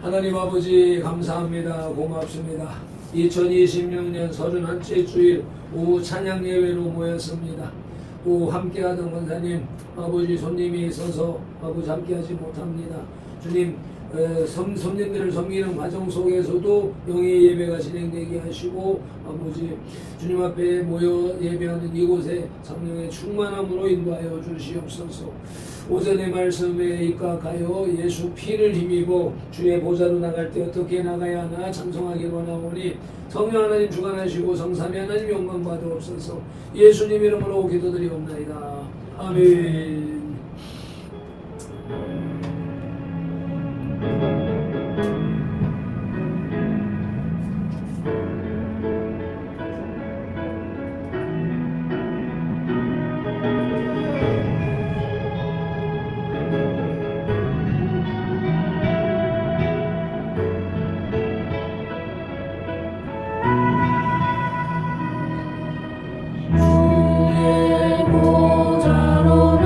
하나님 아버지 감사합니다. 고맙습니다. 2026년 31째 주일 오후 찬양 예배로 모였습니다. 오후 함께하던 권사님 아버지 손님이 있어서 아버지 함께하지 못합니다. 주님 손님들을 섬기는 과정 속에서도 영의 예배가 진행되게 하시고 아버지 주님 앞에 모여 예배하는 이곳에 성령의 충만함으로 인도하여 주시옵소서. 오전의 말씀에 입각하여 예수 피를 힘입어 주의 보좌로 나갈 때 어떻게 나가야 하나 찬송하길 원하오니 성령 하나님 주관하시고 성삼위 하나님 영광 받으옵소서. 예수님 이름으로 기도드리옵나이다. 아멘. 주의 보좌로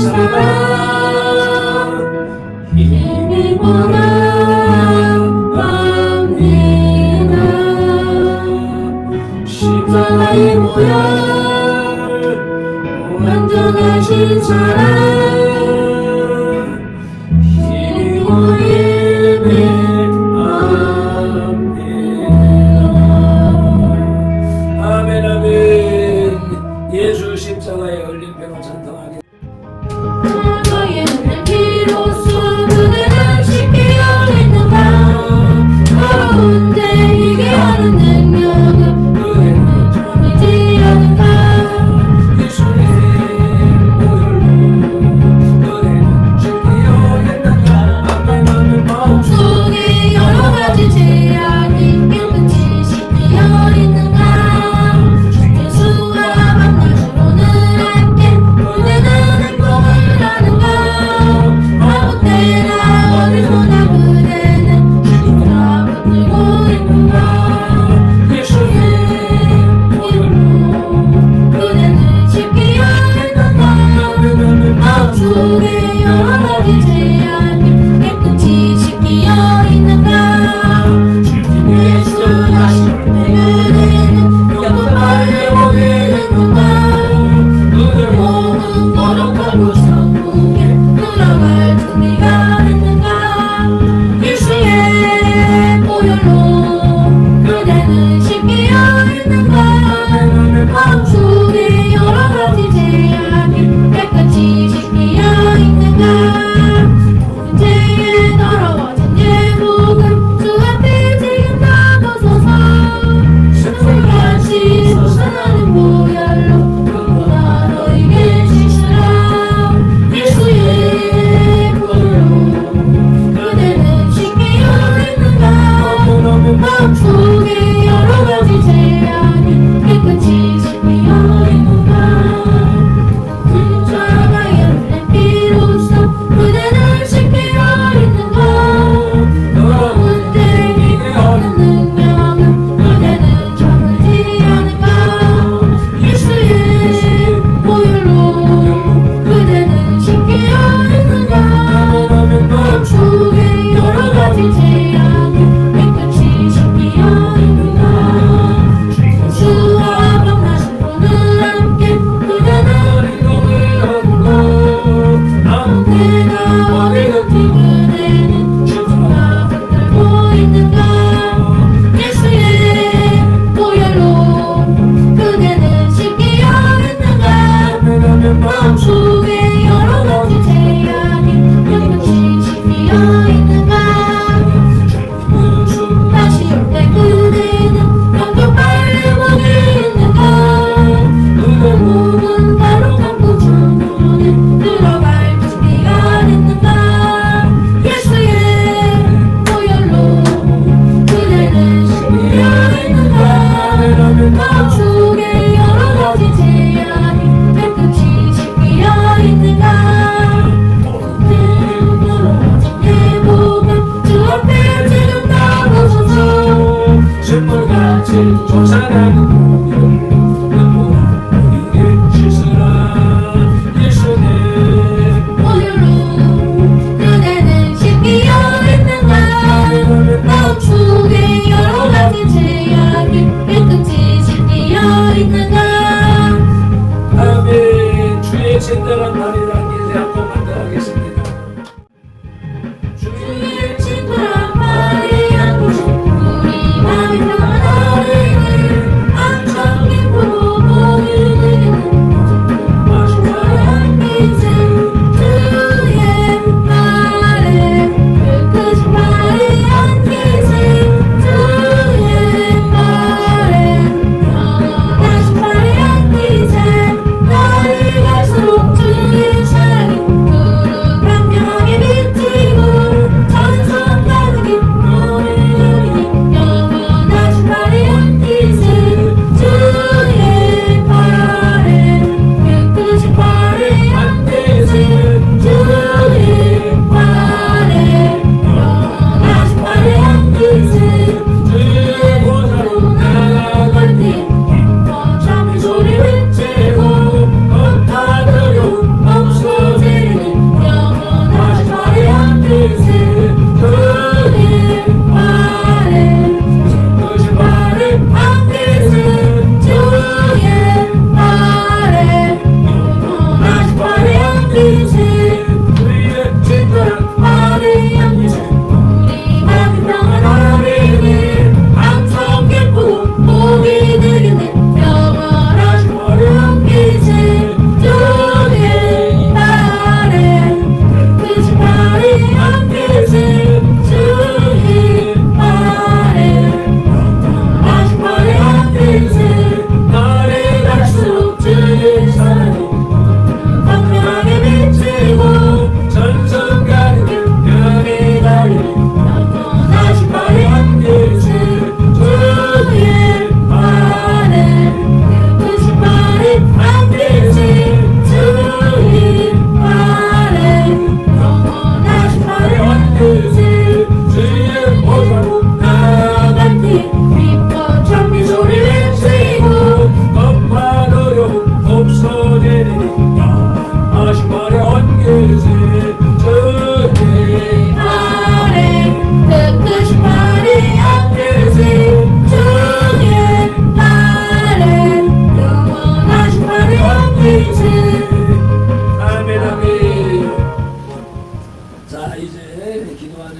삼아 힘입어 나갑니다. 십자가의 보혈 완전하신 사랑 힘입어 예배합니다. 아멘 아멘. 예수 십자가의 흘린 피로 찬송하게. 너의 은혜 비로소 그들은 쉽게 열리는가. 더러운데 이게 하는 능력은 그의 눈처럼이지 않은가. 예수의 보혈로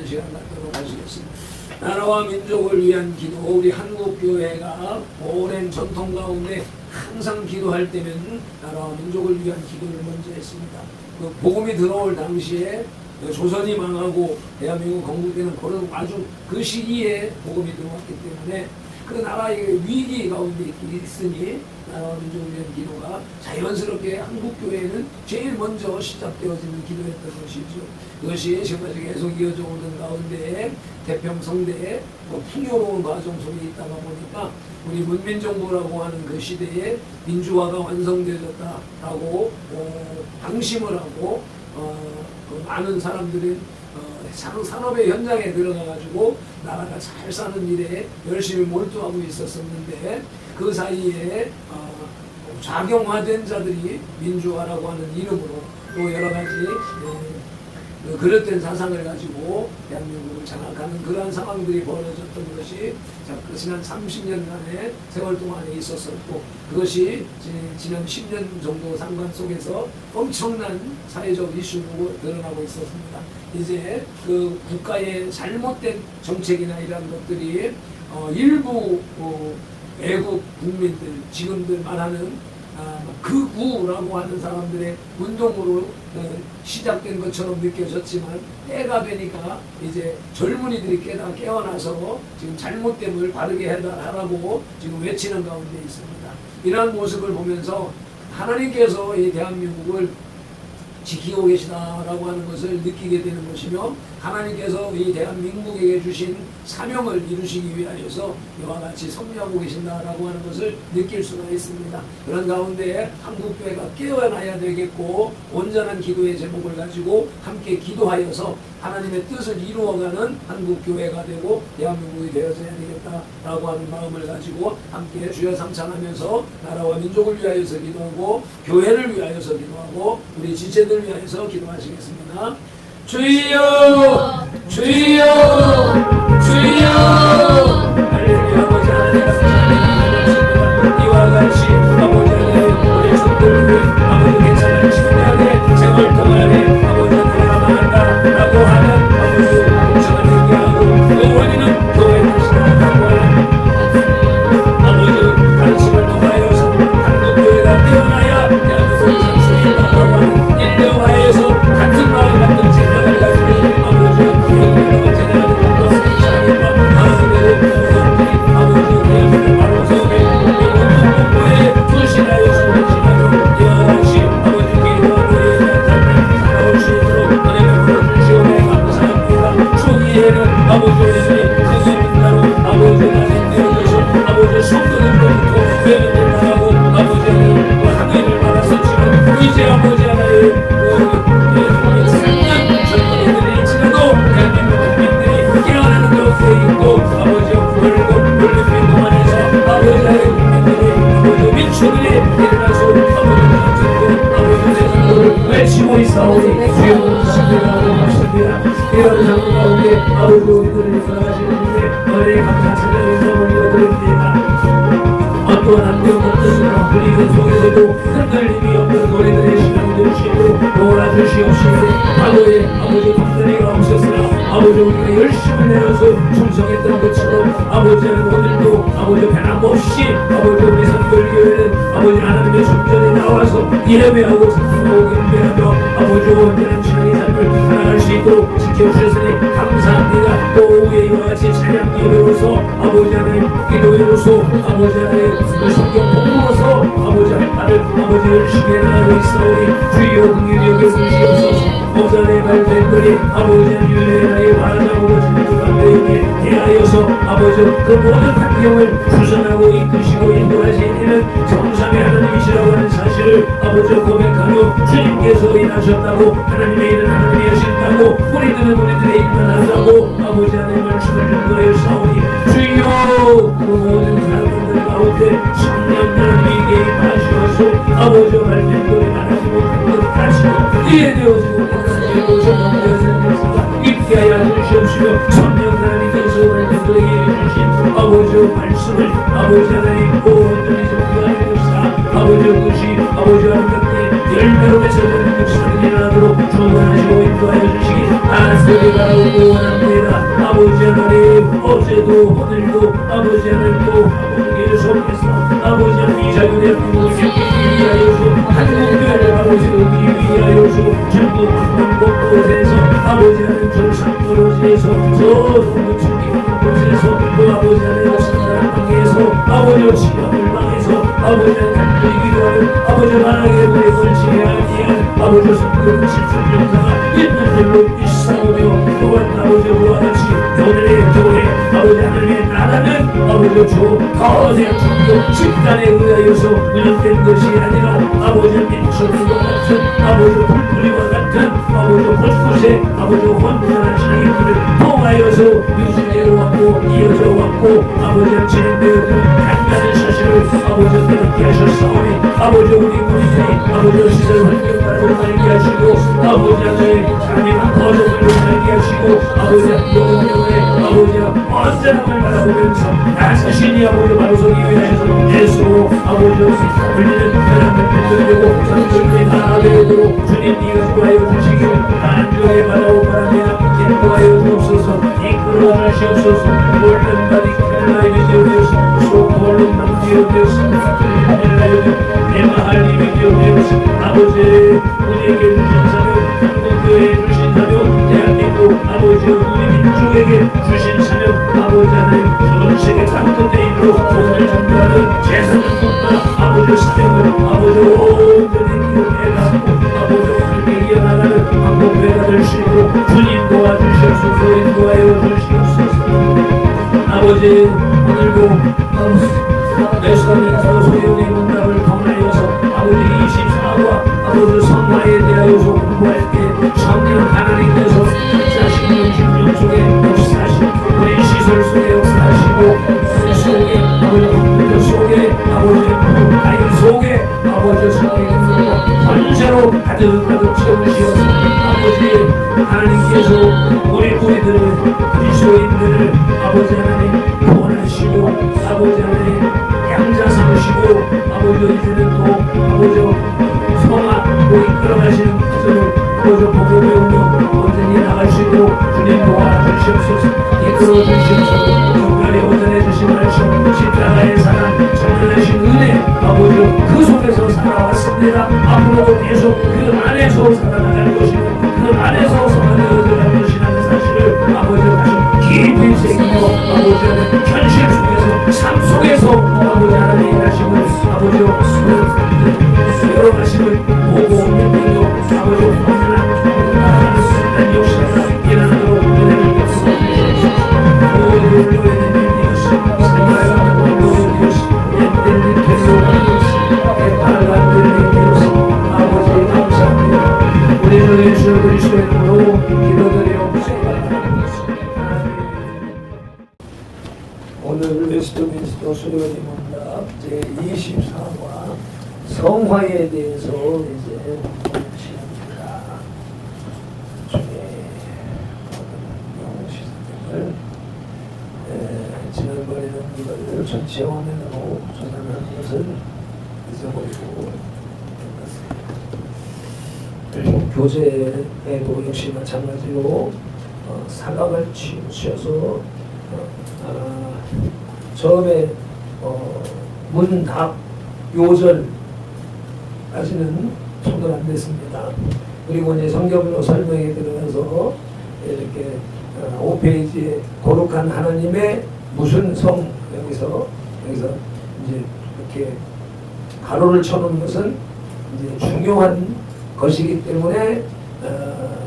시간 갖도록 하시겠습니다. 나라와 민족을 위한 기도, 우리 한국교회가 오랜 전통 가운데 항상 기도할 때면 나라와 민족을 위한 기도를 먼저 했습니다. 그 복음이 들어올 당시에 조선이 망하고 대한민국 건국되는 그런 아주 그 시기에 복음이 들어왔기 때문에 그 나라의 위기 가운데 있으니 나라와 민족을 위한 기도가 자연스럽게 한국교회는 제일 먼저 시작되어지는 기도였던 것이죠. 그것이 지금까지 계속 이어져 오는 가운데 태평성대의 풍요로운 과정 속에 있다가 보니까 우리 문민정부라고 하는 그 시대에 민주화가 완성되어졌다라고 방심을 하고 그 많은 사람들이 산업의 현장에 들어가가지고 나라가 잘 사는 일에 열심히 몰두하고 있었었는데 그 사이에 작용화된 자들이 민주화라고 하는 이름으로 또 여러 가지 그릇된 사상을 가지고 대한민국을 장악하는 그러한 상황들이 벌어졌던 것이 그 지난 30년간의 세월 동안에 있었었고 그것이 지난 10년 정도 상관 속에서 엄청난 사회적 이슈로 드러나고 있었습니다. 이제 그 국가의 잘못된 정책이나 이런 것들이 일부 외국 국민들 지금들 말하는 극우라고 하는 사람들의 운동으로 시작된 것처럼 느껴졌지만 때가 되니까 이제 젊은이들이 깨어나서 지금 잘못됨을 바르게 해달라고 지금 외치는 가운데 있습니다. 이러한 모습을 보면서 하나님께서 이 대한민국을 지키고 계시다라고 하는 것을 느끼게 되는 것이며 하나님께서 이 대한민국에게 주신 사명을 이루시기 위하여서 이와 같이 섭리하고 계신다라고 하는 것을 느낄 수가 있습니다. 그런 가운데 한국교회가 깨어나야 되겠고 온전한 기도의 제목을 가지고 함께 기도하여서 하나님의 뜻을 이루어가는 한국교회가 되고 대한민국이 되어져야 되겠다라고 하는 마음을 가지고 함께 주여 삼창하면서 나라와 민족을 위하여서 기도하고 교회를 위하여서 기도하고 우리 지체들 위하여서 기도하시겠습니다. 주여 주여 주여 할렐루야. 아버지 하나님 감사합니다. 이와 같이 아버지 하나님 우리 성도들이 아버지 괜찮은 시간에 생활 동안에 아버지 하나님 망한다라고 하는 아버지 정을 얘기하고 그 원인은 교회 탓이다라고 하는 아버지 가르침을 통하여서 한국교회가 깨어나야 대한민국을 살 수 있다라고 하는 일념하에서 같은 마음 같은 생각을 가지고 아버지 교회가 제대로 된 것을 사랑과 하나님의 아버지 대한민국 바로 서울에 공부에 투신하여서 헌신하여 여러시 아버지 기도하는 살아올 수 있도록 은혜를 부어주시오매 감사합니다. 초기에는 아버지 우리들이 그것인다로 아버지 나님 되어주셔 아버지 성도들로부터 외면된다고 아버지 하나님 항의를 받았었지만 이제 아버지 하나님 젊은이들이 지나도 대한민국 국민들이 깨어나는 가운데 있고 아버지 불고 올림픽 동안에서 아버지 하나님 국민들이 아버지 민초들이 일어나서 아버지 듣고 아버지 세상을 외치고 있사오니 주여 신뢰하고맙습니다. 이런 상황 가운데 아버지 우리들을 인도하시는데 너의 감사 찬양의 마음을 드립니다. 어떠한 안경 없는 분위기 속에서도 흔들림이 없는 노래들의 시간이 되시고 도와주시옵시고 과거에 아버지 박근혜가 없었으나 아버지 우리가 열심히 내어서 충성했던 것처럼 아버지는 오늘도 아버지 변함없이 아버지 우리 선별교회는 아버지 하나님의 성전에 나와서 예배하고 찬송하고 경배하며 아버지 온전한 신앙의 삶을 살아갈 수 있도록 지켜주셨으니 감사합니다. 또 오후에 이와 같이 찬양 예배로서 아버지 하나님 기도회로서 아버지 하나님 성경 공부로서 아버지 나를 아버지 열심히 나가고 있사오니 주여 긍휼히 여겨주시옵소서. 모자의 발들이 아버지 유대나의 바라자고 주님을 대하여서 아버지 그 모든 환경을 구성하고 이끄시고 인도하시는 정상의 하나님이시라고 하는 사실을 아버지 고백하며 주님께서 일하셨다고 하나님의 일은 하나님이 하신다고 우리들은 우리들의 일만 하자고 아버지 하나님의 말씀을 전도하여 싸우니 주여 그 모든 사람들 가운데 성령 하나님이 개입하시어서 아버지와 발명들이 말하지 못한 것 다시고 이해되어지고 하나님의 오셔놓은 것을 있게 하여 주시옵시며 성령 하나님께서 발명들에게 주신 아버지의 말씀을 아버지 하나님 온전히 전도하여 주사 아버지의 뜻이 아버지와 함께 열매로 맺어보는 역사를 일어나도록 주관하시고 인도하여 주시기 안쓰리가 원합니다. 아버지 하나님 어제도 오늘도 아버지 하나님도 계속해서 아버지 하나님 이 자유의 한국을 세우기 위하여서 한국교회를 아버지 오기 위하여서 전국 곳곳에서 아버지 하나님 전상도로지에서 저 높은 깊은 곳에서 또 아버지 하나님 산다는 땅에서 아버지 시험을 망해서 아버지 하나님 간절히 기도하는 아버지 만하게 우리 걸치게 하기에 아버지 성경 70년사가 있는 줄로 일사오며 또한 아버지 그와 같이 오늘의 교회 아버지 하나님의 나라는 아버지 주 거대한 종교 집단에 의하여서 운영된 것이 아니라 아버지 민초들과 같은 아버지 불뿌리와 같은 아버지 곳곳에 아버지 혼돈한 신앙인들을 통하여서 유지되어 왔고 이어져 왔고 아버지 진행되어지는 간단한 사실을 아버지 깨닫게 하셨사오니 아버지 우리 군인들이 아버지 시설 환경을 알게 하시고 아버지 하나님 하나님 거듭을 알게 하시고 아버지 영원의 아버지 언제나를 바라보면서 나 자신이 아버지 바로 서기 위하여서 예수로 아버지 불리는 사람을 뱉어내고 선생님이 다 되도록 주님 이것 구하여 주시기를 안주에 바라오 바랍니다. 인도하여 주옵소서 이끌어 가시옵소서 몰든 바디 켈라이 되어서 소몰른 만디어 되어서 내 마할님이 되어서 아버지 우리에게 주신 사명 한국교회에 주신 사명 대한민국 아버지 우리 민족에게 주신 사명 아버지 하나님 전 세계 땅끝에 오늘 전가하는 재산을 뽑아 아버지 사명을 아버지 온전히 기억해가고 아버지 하나님께 이어나가는 한국교회가 될 수 있도록 주님 도와주시옵소서 인도하여 주시옵소서 아버지 오늘도 내 손에서 소연의 문답을 통하여서 아버지 24와 아버지 성화에 대하여서 공부할 때 성령 하나님께서 자신의 심령 속에 역사하시고 우리 시설 속에 역사하시고 속에 아버지 컴퓨터 속에 아버지 아이 속에 아버지 성령의 권세로 가득가득 채우시어서 아버지 하나님께서 우리들을 그리스도인들을 아버지 하나님 구원하시고 아버지 하나님 양자 삼으시고 아버지 이제는 또 아버지 성화로 이끌어가시는 것을 아버지 보고 배우며 언제니 나갈 수 있도록 주님 도와주시옵소서 이끌어 주시옵소서 정말에 오전해 주신 말씀 십자가의 사랑 전능하신 은혜 아버지 그 속에서 살아왔습니다. 앞으로도 계속 그 안에서 살아나갈 것이고 그 안에서 살아나갈 것이라는 사실을 아버지가 다시 깊이 새기며 아버지는 현실 속에서 삶 속에서 아버지 하나님 일하심을 아버지 여러 가심을 보고 느끼며 아버지 언제나 순간 역사가 일어나도록 은혜를 베풀어 모든 노예된 일이었시 생활과 모든 것이 옛된 일이었시 개판한 일이었시 아버지 감사합니다. 우리 주 예수 그리스도의 이름으로 기도드리옵소이다. 오늘 웨스트민스터 수련회 문답 제24화 성화에 대해서 이제 시작합니다. 중에 영시사님을 지난번에는 이걸 전체 화면으로 전환하는 것을 잊어버리고 교재에도 역시 마찬가지로 사각을 치우셔서 처음에 문답 요절까지는 손을 안 댔습니다. 그리고 이제 성경으로 설명에 들어가서 이렇게 5페이지에 거룩한 하나님의 무슨 성 여기서 이제 이렇게 가로를 쳐놓은 것은 이제 중요한 것이기 때문에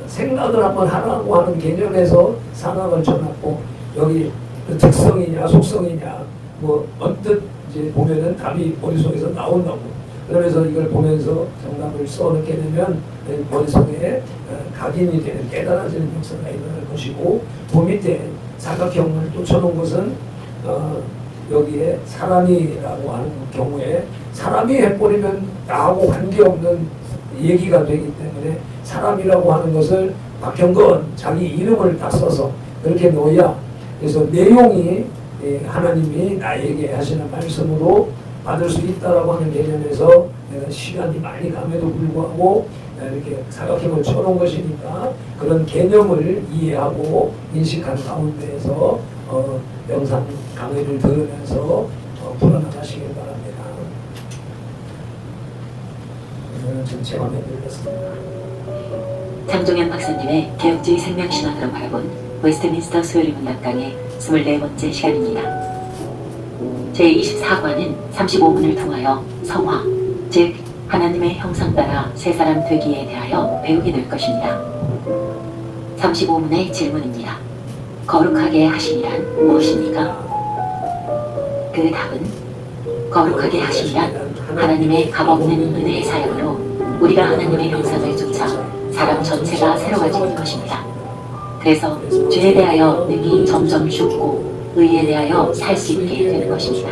생각을 한번 하라고 하는 개념에서 사각을 쳐놨고 여기 특성이냐 속성이냐 뭐 언뜻 이제 보면은 답이 머릿속에서 나온다고 그러면서 이걸 보면서 정답을 써넣게 되면 머릿속에 각인이 되는 깨달아지는 역사가 일어날 것이고 그 밑에 사각형을 또 쳐놓은 것은 여기에 사람이라고 하는 경우에 사람이 해버리면 나하고 관계없는 얘기가 되기 때문에 사람이라고 하는 것을 박형건 자기 이름을 딱 써서 그렇게 놓아야 그래서 내용이 하나님이 나에게 하시는 말씀으로 받을 수 있다라고 하는 개념에서 내가 시간이 많이 감에도 불구하고 이렇게 사각형을 쳐놓은 것이니까 그런 개념을 이해하고 인식한 가운데에서 영상 강의를 들으면서 풀어나가시길 바랍니다. 오늘은 전체 화면 들렸습니다. 장종현 박사님의 개혁주의 생명신학으로 바라본 웨스트민스터 수요일문학강의 24번째 시간입니다. 제24과는 35분을 통하여 성화, 즉 하나님의 형상 따라 새 사람 되기에 대하여 배우게 될 것입니다. 35문의 질문입니다. 거룩하게 하심이란 무엇입니까? 그 답은 거룩하게 하심이란 하나님의 값없는 은혜의 사역으로 우리가 하나님의 형상을 쫓아 사람 전체가 새로워지는 것입니다. 그래서 죄에 대하여 능히 점점 죽고 의에 대하여 살 수 있게 되는 것입니다.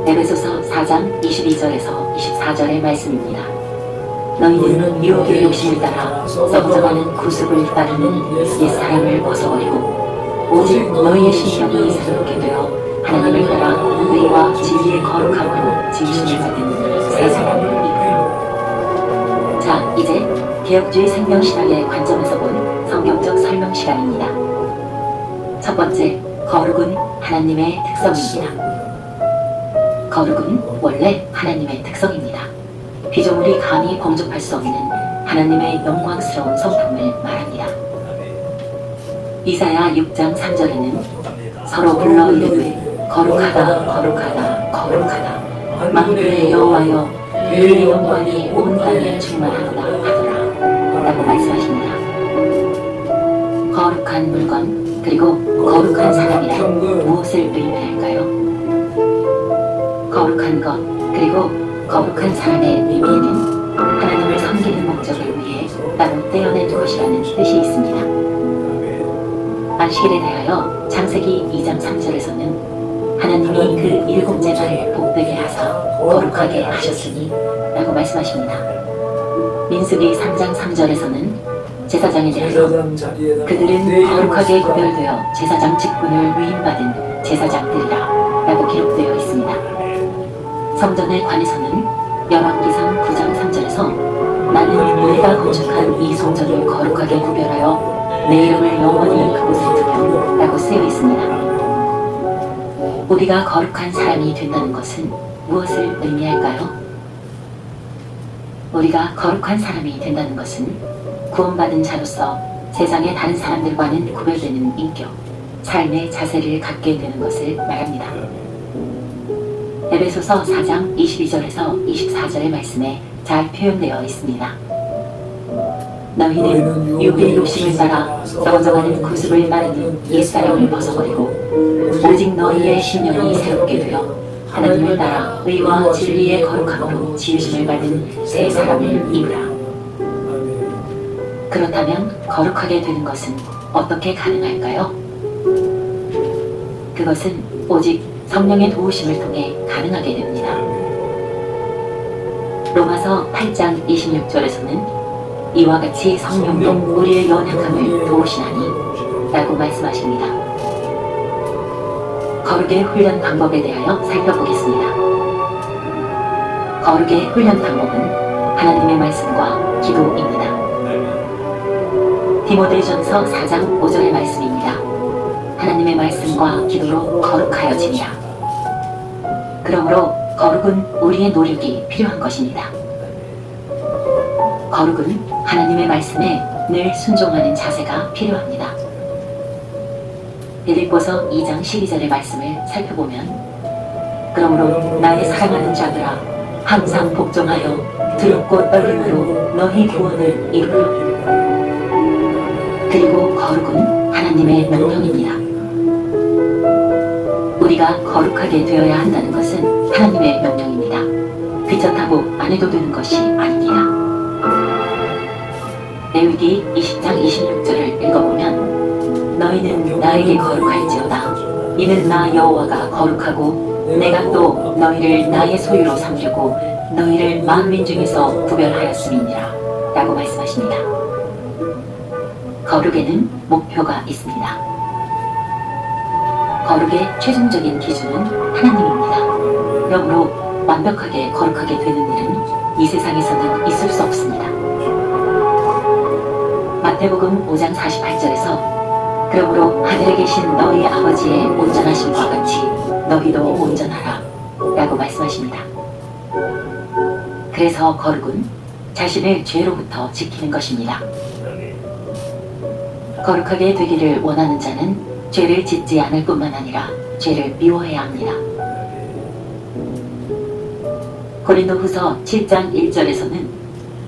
에베소서 4장 22절에서 24절의 말씀입니다. 너희는 유혹의 욕심을 따라 썩어져가는 구습을 따르는 옛사람을 벗어버리고 오직 너희의 신령이 새롭게 되어 하나님을 따라 의와 진리의 거룩함으로 지으심을 받은 새 사람을 입으라. 자, 이제 개혁주의 생명신학의 관점에서 본 성경적 설명 시간입니다. 첫 번째, 거룩은 하나님의 특성입니다. 거룩은 원래 하나님의 특성입니다. 피조물이 감히 범접할 수 없는 하나님의 영광스러운 성품을 말합니다. 이사야 6장 3절에는 서로 불러 이르되 거룩하다 거룩하다 거룩하다 만군의 여호와여 그의 영광이 온 땅에 충만하도다 하더라 라고 말씀하십니다. 거룩한 물건 그리고 거룩한 사람이란 무엇을 의미할까요? 거룩한 것 그리고 거룩한 사람의 의미에는 하나님을 섬기는 목적을 위해 따로 떼어낸 것이라는 뜻이 있습니다. 안식일에 대하여 창세기 2장 3절에서는 하나님이 그 일곱째 날을 복되게 하사 거룩하게 하셨으니 라고 말씀하십니다. 민수기 3장 3절에서는 제사장에 대하여 그들은 거룩하게 구별되어 제사장 직분을 위임받은 제사장들이라 라고 기록되어 있습니다. 성전에 관해서는 열왕기상 9장 3절에서 나는 우리가 건축한 이 성전을 거룩하게 구별하여 내 이름을 영원히 그곳에 두며 라고 쓰여 있습니다. 우리가 거룩한 사람이 된다는 것은 무엇을 의미할까요? 우리가 거룩한 사람이 된다는 것은 구원받은 자로서 세상의 다른 사람들과는 구별되는 인격, 삶의 자세를 갖게 되는 것을 말합니다. 에베소서 4장 22절에서 24절의 말씀에 잘 표현되어 있습니다. 너희는 육의 욕심을 따라 썩어져가는 구습을 마르는 옛사람을 벗어버리고 오직 너희의 심령이 새롭게 되어 하나님을 따라 의와 진리의 거룩함으로 지으심을 받은 새 사람을 입으라. 그렇다면 거룩하게 되는 것은 어떻게 가능할까요? 그것은 오직 성령의 도우심을 통해 가능하게 됩니다. 로마서 8장 26절에서는 이와 같이 성령도 우리의 연약함을 도우시나니 라고 말씀하십니다. 거룩의 훈련 방법에 대하여 살펴보겠습니다. 거룩의 훈련 방법은 하나님의 말씀과 기도입니다. 디모데전서 4장 5절의 말씀입니다. 하나님의 말씀과 기도로 거룩하여지니라. 그러므로 거룩은 우리의 노력이 필요한 것입니다. 거룩은 하나님의 말씀에 늘 순종하는 자세가 필요합니다. 빌립보서 2장 12절의 말씀을 살펴보면 그러므로 나의 사랑하는 자들아 항상 복종하여 두렵고 떨림으로 너희 구원을 이루라. 그리고 거룩은 하나님의 명령입니다. 우리가 거룩하게 되어야 한다는 것은 하나님의 명령입니다. 비젓하고 안 해도 되는 것이 아닙니다. 레위기 20장 26절을 읽어보면 너희는 나에게 거룩할지어다. 이는 나 여호와가 거룩하고 내가 또 너희를 나의 소유로 삼려고 너희를 만민 중에서 구별하였음이니라 라고 말씀하십니다. 거룩에는 목표가 있습니다. 거룩의 최종적인 기준은 하나님입니다. 그러므로 완벽하게 거룩하게 되는 일은 이 세상에서는 있을 수 없습니다. 마태복음 5장 48절에서 그러므로 하늘에 계신 너희 아버지의 온전하심과 같이 너희도 온전하라 라고 말씀하십니다. 그래서 거룩은 자신을 죄로부터 지키는 것입니다. 거룩하게 되기를 원하는 자는 죄를 짓지 않을 뿐만 아니라 죄를 미워해야 합니다. 고린도후서 7장 1절에서는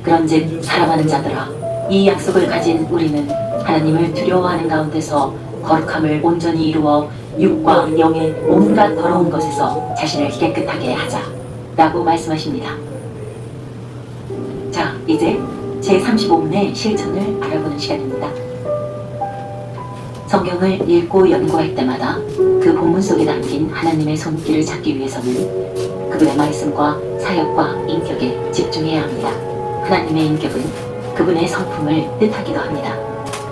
그런즉 사랑하는 자들아 이 약속을 가진 우리는 하나님을 두려워하는 가운데서 거룩함을 온전히 이루어 육과 영의 온갖 더러운 것에서 자신을 깨끗하게 하자 라고 말씀하십니다. 자, 이제 제35문의 실천을 알아보는 시간입니다. 성경을 읽고 연구할 때마다 그 본문 속에 담긴 하나님의 손길을 찾기 위해서는 그분의 말씀과 사역과 인격에 집중해야 합니다. 하나님의 인격은 그분의 성품을 뜻하기도 합니다.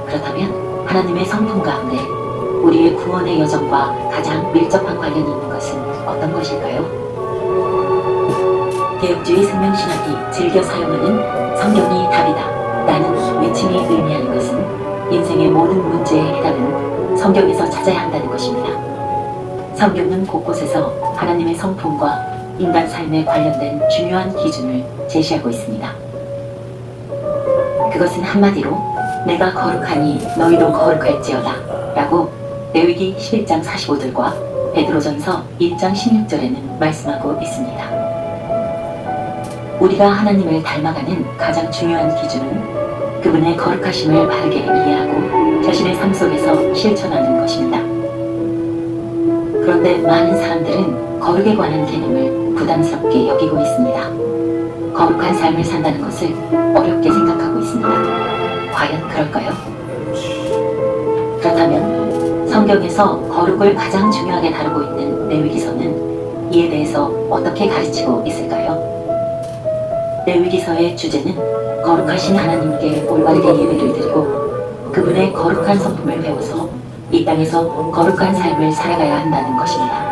그렇다면 하나님의 성품 가운데 우리의 구원의 여정과 가장 밀접한 관련이 있는 것은 어떤 것일까요? 개혁주의 생명신학이 즐겨 사용하는 성경이 답이다 라는 외침이 의미하는 것은 인생의 모든 문제의 해답은 성경에서 찾아야 한다는 것입니다. 성경은 곳곳에서 하나님의 성품과 인간 삶에 관련된 중요한 기준을 제시하고 있습니다. 그것은 한마디로 내가 거룩하니 너희도 거룩할지어다 라고 레위기 11장 45절과 베드로전서 1장 16절에는 말씀하고 있습니다. 우리가 하나님을 닮아가는 가장 중요한 기준은 그분의 거룩하심을 바르게 이해하고 자신의 삶 속에서 실천하는 것입니다. 그런데 많은 사람들은 거룩에 관한 개념을 부담스럽게 여기고 있습니다. 거룩한 삶을 산다는 것을 어렵게 생각하고 있습니다. 과연 그럴까요? 그렇다면 성경에서 거룩을 가장 중요하게 다루고 있는 레위기서는 이에 대해서 어떻게 가르치고 있을까요? 레위기서의 주제는 거룩하신 하나님께 올바르게 예배를 드리고 그분의 거룩한 성품을 배워서 이 땅에서 거룩한 삶을 살아가야 한다는 것입니다.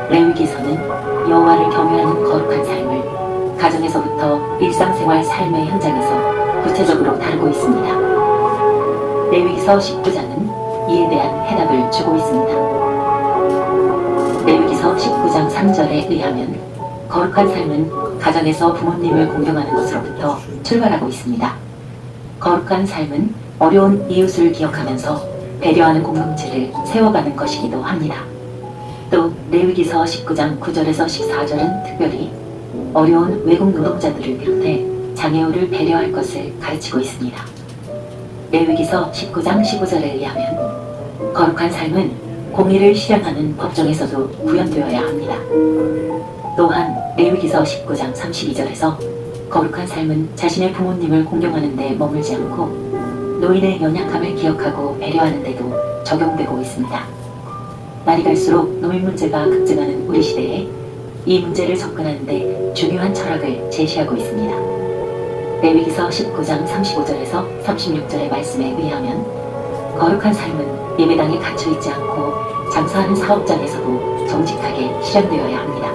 레위기서는 여호와를 경외하는 거룩한 삶을 가정에서부터 일상생활 삶의 현장에서 구체적으로 다루고 있습니다. 레위기서 19장은 이에 대한 해답을 주고 있습니다. 레위기서 19장 3절에 의하면 거룩한 삶은 가정에서 부모님을 공경하는 것으로부터 출발하고 있습니다. 거룩한 삶은 어려운 이웃을 기억하면서 배려하는 공동체를 세워가는 것이기도 합니다. 또 레위기서 19장 9절에서 14절은 특별히 어려운 외국 노동자들을 비롯해 장애우를 배려할 것을 가르치고 있습니다. 레위기서 19장 15절에 의하면 거룩한 삶은 공의를 실현하는 법정에서도 구현되어야 합니다. 또한 레위기서 19장 32절에서 거룩한 삶은 자신의 부모님을 공경하는 데 머물지 않고 노인의 연약함을 기억하고 배려하는 데도 적용되고 있습니다. 날이 갈수록 노인 문제가 급증하는 우리 시대에 이 문제를 접근하는 데 중요한 철학을 제시하고 있습니다. 레위기서 19장 35절에서 36절의 말씀에 의하면 거룩한 삶은 예배당에 갇혀있지 않고 장사하는 사업장에서도 정직하게 실현되어야 합니다.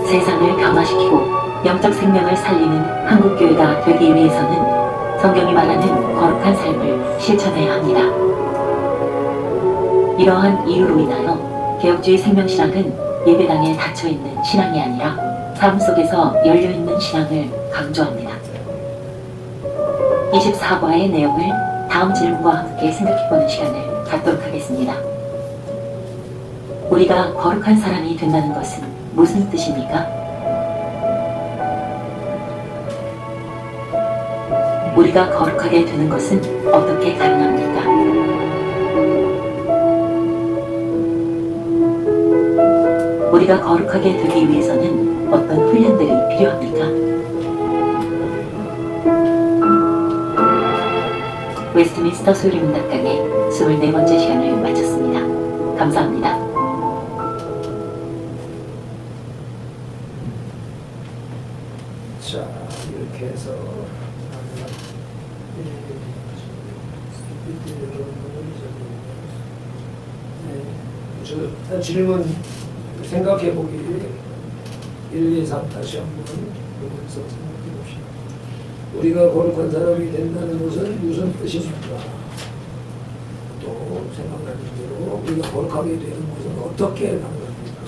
세상을 변화시키고 영적 생명을 살리는 한국교회가 되기 위해서는 성경이 말하는 거룩한 삶을 실천해야 합니다. 이러한 이유로 인하여 개혁주의 생명신학은 예배당에 닫혀있는 신앙이 아니라 삶 속에서 열려있는 신앙을 강조합니다. 24과의 내용을 다음 질문과 함께 생각해보는 시간을 갖도록 하겠습니다. 우리가 거룩한 사람이 된다는 것은 무슨 뜻입니까? 우리가 거룩하게 되는 것은 어떻게 가능합니까? 우리가 거룩하게 되기 위해서는 어떤 훈련들이 필요합니까? 웨스트민스터 수요일문답강의 24번째 시간을 마쳤습니다. 감사합니다. 자, 이렇게 해서 질문 생각해 보기 1, 2, 3 다시 한번 보면서 생각해 봅시다. 우리가 거룩한 사람이 된다는 것은 무슨 뜻입니까? 또 생각나는 대로 우리가 거룩하게 되는 것은 어떻게 가능합니까?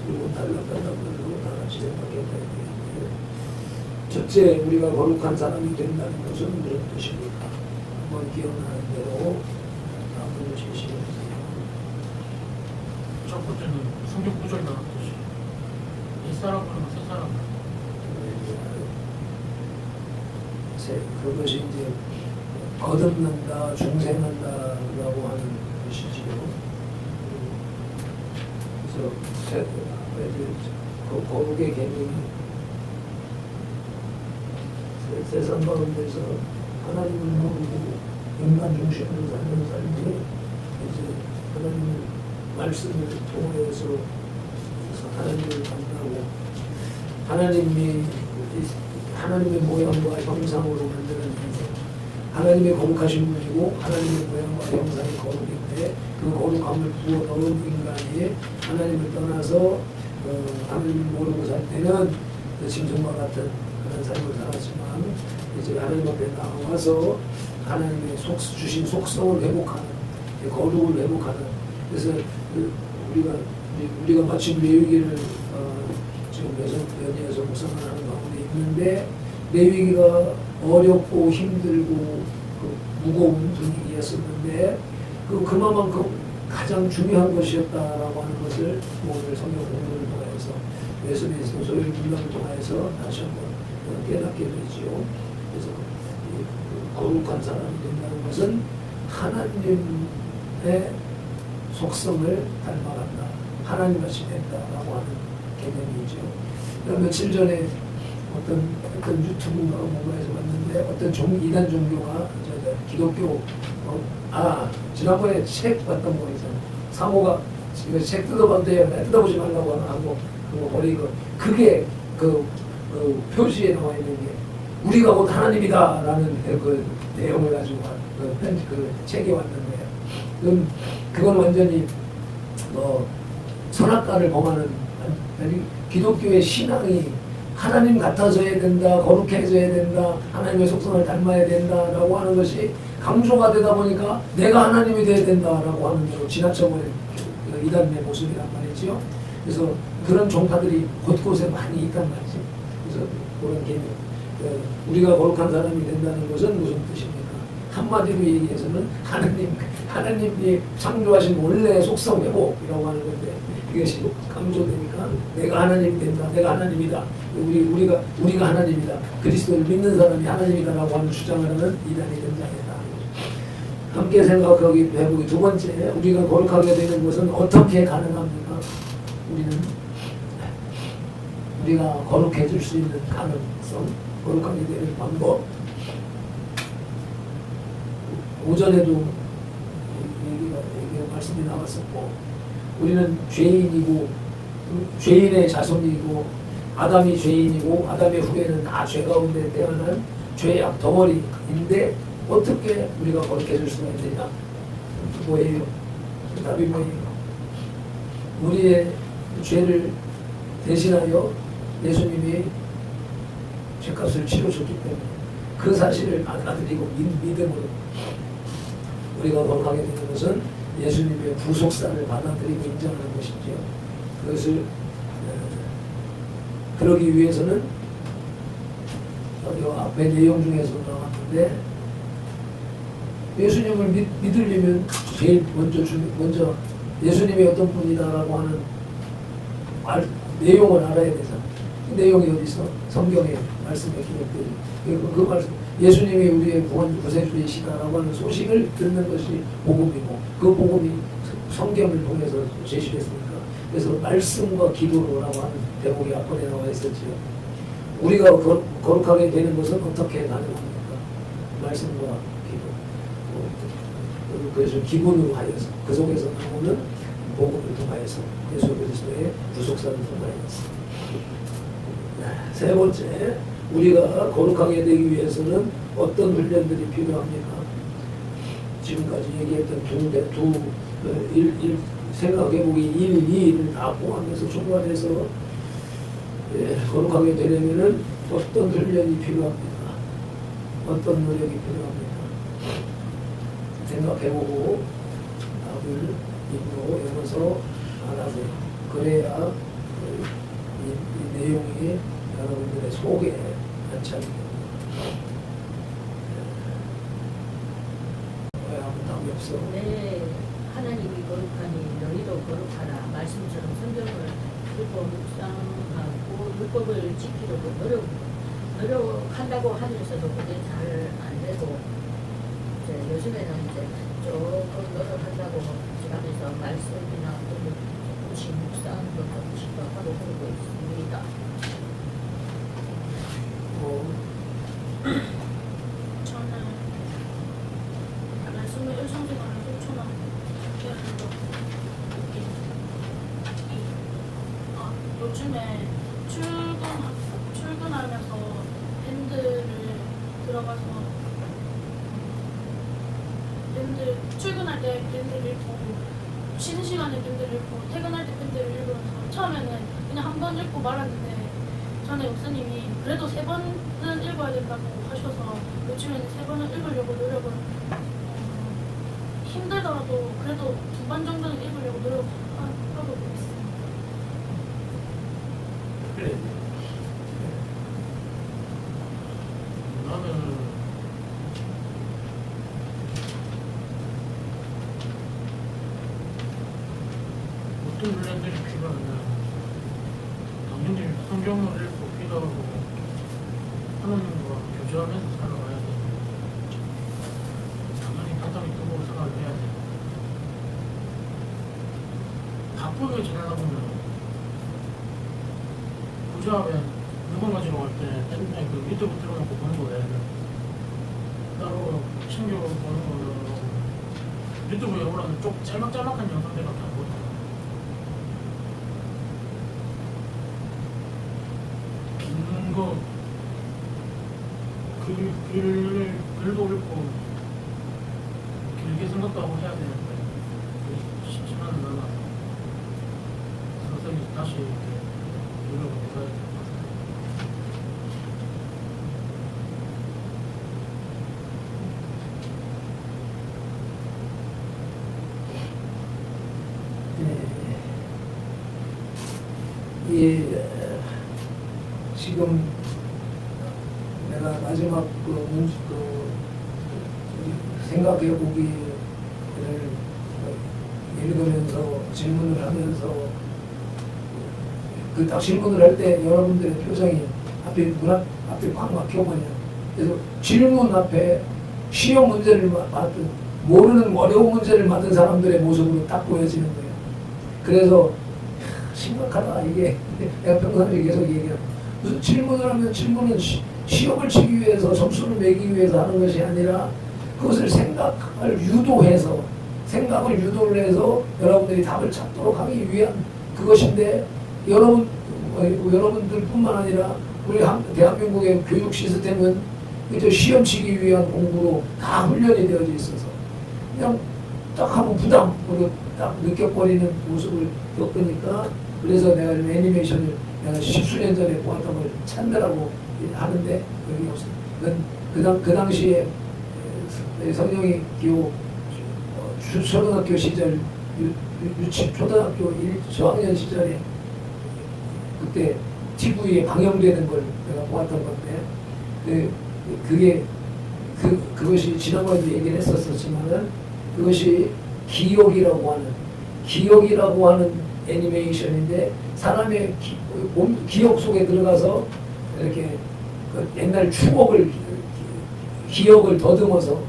그리고 달라달라로 다 같이 생각해 봐야 되겠는데, 첫째, 우리가 거룩한 사람이 된다는 것은 무슨 뜻입니까? 한번 기억나는 대로 한번 제시해 주세요. 첫 번째는 성경 구절이 나왔듯이 옛사람으로 새사람. 그것이 이제 거듭난다, 중생한다라고 하는 것이지요. 그래서 거룩의 개념이 세상 가운데서 하나님을 모르고 인간 중심으로 사는 삶이 이제 하나님의 말씀을 통해서 하나님을 만나고 하나님의 모양과 형상으로 만드는 인생, 하나님의 거룩하신 분이고 하나님의 모양과 형상이 거룩인데 그 거룩함을 부어 넣은 인간이 하나님을 떠나서 하나님을 모르고 살 때는 짐승과 같은 그런 삶을 살았지만 이제 하나님 앞에 나와서 하나님의 주신 속성을 회복하는, 거룩을 회복하는. 그래서 우리가 마침 레위기를 지금 연예에서 묵상을 하는 가운데 있는데, 레위기가 어렵고 힘들고 무거운 분위기였었는데 그만큼 가장 중요한 것이었다라고 하는 것을 오늘 성경 공부를 통해서 예수님의 소요를 문답을 통해서 다시 한번 깨닫게 되지요. 그래서 거룩한 사람이 된다는 것은 하나님의 속성을 닮아간다, 하나님같이 된다라고 하는 개념이죠. 며칠 전에 어떤 유튜브가 뭔가에서 봤는데 어떤 이단 종교가 기독교 지난번에 책 봤던 거 있잖아요. 사모가 책 뜯어봤는데 뜯어보지 말라고 하고 그거 버리고, 그게 그 표지에 나와 있는 게 우리가 곧 하나님이다라는 그 내용을 가지고 그 책이 왔는데, 그건 완전히 선악과를 범하는, 기독교의 신앙이 하나님 같아져야 된다, 거룩해져야 된다, 하나님의 속성을 닮아야 된다라고 하는 것이 강조가 되다 보니까 내가 하나님이 돼야 된다라고 하는 대로 지나쳐버린 이단의 모습이란 말이죠. 그래서 그런 종파들이 곳곳에 많이 있단 말이죠. 그래서 그런 개념, 우리가 거룩한 사람이 된다는 것은 무슨 뜻입니까? 한마디로 얘기해서는 하나님이 창조하신 원래의 속성 회복이라고 하는 건데, 이것이 강조되니까 내가 하나님이 된다, 내가 하나님이다, 우리가 하나님이다, 그리스도를 믿는 사람이 하나님이다라고 하는 주장을 하는 이단이 등장했다. 함께 생각하기 해보기. 두 번째, 우리가 거룩하게 되는 것은 어떻게 가능합니까? 우리가 거룩해질 수 있는 가능성, 거룩하게 되는 방법. 오전에도 얘기가 말씀이 나왔었고, 우리는 죄인이고 죄인의 자손이고 아담이 죄인이고 아담의 후예는 다 죄 가운데 태어난 죄악 덩어리인데 어떻게 우리가 거룩해질 수가 있느냐? 뭐예요? 답이 뭐예요? 우리의 죄를 대신하여 예수님이 죄값을 치러줬기 때문에 그 사실을 받아들이고 믿음으로 우리가 거룩하게 되는 것은 예수님의 구속사를 받아들이고 인정하는 것이죠. 그것을 그러기 위해서는 앞에 내용 중에서 나왔는데, 예수님을 믿으려면 제일 먼저 예수님이 어떤 분이다라고 하는 내용을 알아야 되잖아요. 그 내용이 어디 있어? 성경에 말씀에 기록되어 그 말씀, 예수님이 우리의 구세주이시다라고 하는 소식을 듣는 것이 복음이고, 그 복음이 성경을 통해서 제시됐으니까, 그래서 말씀과 기도라고 하는 대목이 앞번에 나와 있었지요. 우리가 거룩하게 되는 것은 어떻게 가능합니까? 말씀과 기도, 그래서 기본으로 하여서 그 속에서 나오는 복음을 통하여서 예수 그리스도의 구속사를 통하여서. 세 번째, 우리가 거룩하게 되기 위해서는 어떤 훈련들이 필요합니까? 지금까지 얘기했던 생각해보기 1, 2를 다 포함해서 총괄해서 거룩하게 되려면은 어떤 훈련이 필요합니까? 어떤 노력이 필요합니까? 생각해보고 답을 입으로 외워서 알아서 그래야 이 내용이 여러분들의 속에 안착이 됩니다. 왜 아무 답이 없어? 네, 하나님이 거룩하니 너희도 거룩하라. 말씀처럼 성경을 읽고 묵상하고 율법을 지키려고 노력한다고 하면서도 그게 잘 안 되고 이제 요즘에는 이제 조금 노력한다고 하면서 말씀이나 또 조금씩 묵상도 조금씩 더 하고 그러고 있습니다. 저는 말씀을 일상생활을 실천하고 요즘에 출근하면서 밴드를 들어가서 출근할 때 밴드를 읽고 쉬는 시간에 밴드를 읽고 퇴근할 때 밴드를 읽으면서 처음에는 그냥 한 번 읽고 말았는데 전에 목사님이 그래도 3번은 읽어야 된다고 하셔서 요즘에는 3번을 읽으려고 노력을 힘들더라도 그래도 2번 정도는 읽으려고 노력하고 있습니다. 그래. 나는 어떤 훈련들이 필요하냐. 당연히 성경을 읽고 기도하고 하나님과 교제하면서 살아가야 돼. 당연히 가정이 뜨거운 생활을 해야 돼. 바쁘게 지내다 보면 부자하면 물건 가지러 갈 때 맨날 그 유튜브 틀어놓고 보는 거예요. 따로 챙겨보는 거예요. 유튜브에 오라는 쪽 짤막짤막한 영상들밖에 안 보잖아. 긴 거, 글도 읽고 길게 생각도 하고 해야 되는데 쉽지는 않아. 서서히 다시 이렇게 노력을 해봐야 돼. 지금 내가 마지막 생각해 보기를 읽으면서 질문을 하면서 그 딱 질문을 할 때 여러분들의 표정이 앞에 앞에 확 막혀버려. 그래서 질문 앞에 시험 문제를 맡은 모르는 어려운 문제를 맡은 사람들의 모습으로 딱 보여지는 거예요. 그래서 심각하다 이게. 내가 평상시에 계속 얘기해요. 무슨 질문을 하면 질문은 시험을 치기 위해서 점수를 매기 위해서 하는 것이 아니라 그것을 생각을 유도를 해서 여러분들이 답을 찾도록 하기 위한 그것인데 여러분들뿐만 아니라 우리 대한민국의 교육 시스템은 그저 시험 치기 위한 공부로 다 훈련이 되어져 있어서 그냥 딱 하면 부담으로 딱 느껴버리는 모습을 겪으니까 그래서 내가 좀 애니메이션을 내가 10수년 전에 보았던 걸 찾느라고 하는데 여기 없어요. 그 당시에 성령이 기호 초등학교 시절 초등학교 1저학년 시절에 그때 TV에 방영되는 걸 내가 보았던 건데 그것이 지난번에도 얘기를 했었지만은 그것이 기억이라고 하는 애니메이션인데 사람의 기억 속에 들어가서 이렇게 그 옛날 기억을 더듬어서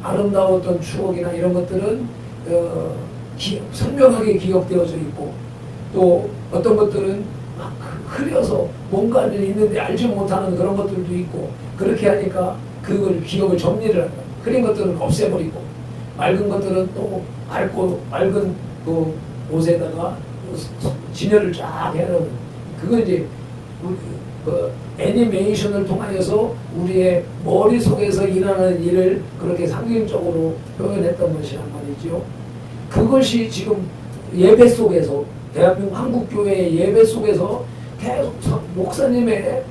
아름다웠던 추억이나 이런 것들은 선명하게 기억되어져 있고 또 어떤 것들은 막 흐려서 뭔가를 있는데 알지 못하는 그런 것들도 있고 그렇게 하니까 그걸 기억을 정리를 한다. 흐린 것들은 없애버리고 맑은 것들은 또 맑은 그 옷에다가 진열을 쫙 해놓은 그거 이제 그 애니메이션을 통하여서 우리의 머릿속에서 일하는 일을 그렇게 상징적으로 표현했던 것이란 말이죠. 그것이 지금 예배 속에서 대한민국 한국교회의 예배 속에서 계속 목사님의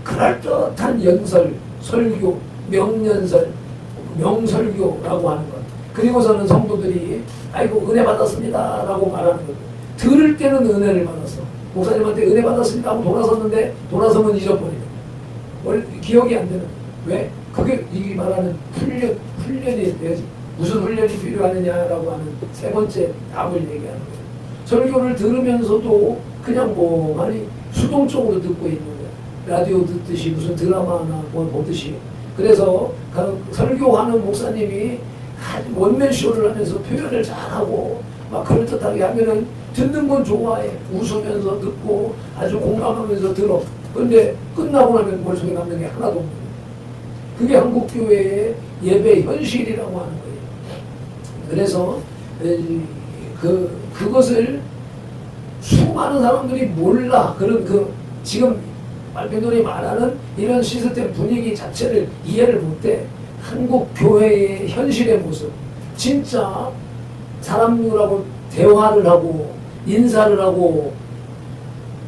그럴듯한 연설, 설교, 명연설, 명설교라고 하는 것. 그리고서는 성도들이 아이고 은혜 받았습니다 라고 말하는 것. 들을 때는 은혜를 받았어. 목사님한테 은혜 받았습니다 하고 돌아섰는데 돌아서면 잊어버리는 거예요. 기억이 안 되는 거예요. 왜? 그게 이 말하는 훈련이 돼야지. 무슨 훈련이 필요하느냐라고 하는 세 번째 답을 얘기하는 거예요. 설교를 들으면서도 그냥 뭐 수동적으로 듣고 있는 거예요. 라디오 듣듯이 무슨 드라마나 뭐 보듯이. 그래서 그 설교하는 목사님이 원맨쇼를 하면서 표현을 잘하고 막 그럴듯하게 하면은 듣는 건 좋아해. 웃으면서 듣고 아주 공감하면서 들어. 그런데 끝나고 나면 머릿속에 남는 게 하나도 없는 거예요. 그게 한국교회의 예배 현실이라고 하는 거예요. 그래서 그것을 수많은 사람들이 몰라. 지금 말편들이 말하는 이런 시스템 분위기 자체를 이해를 못해. 한국 교회의 현실의 모습, 진짜 사람들하고 대화를 하고 인사를 하고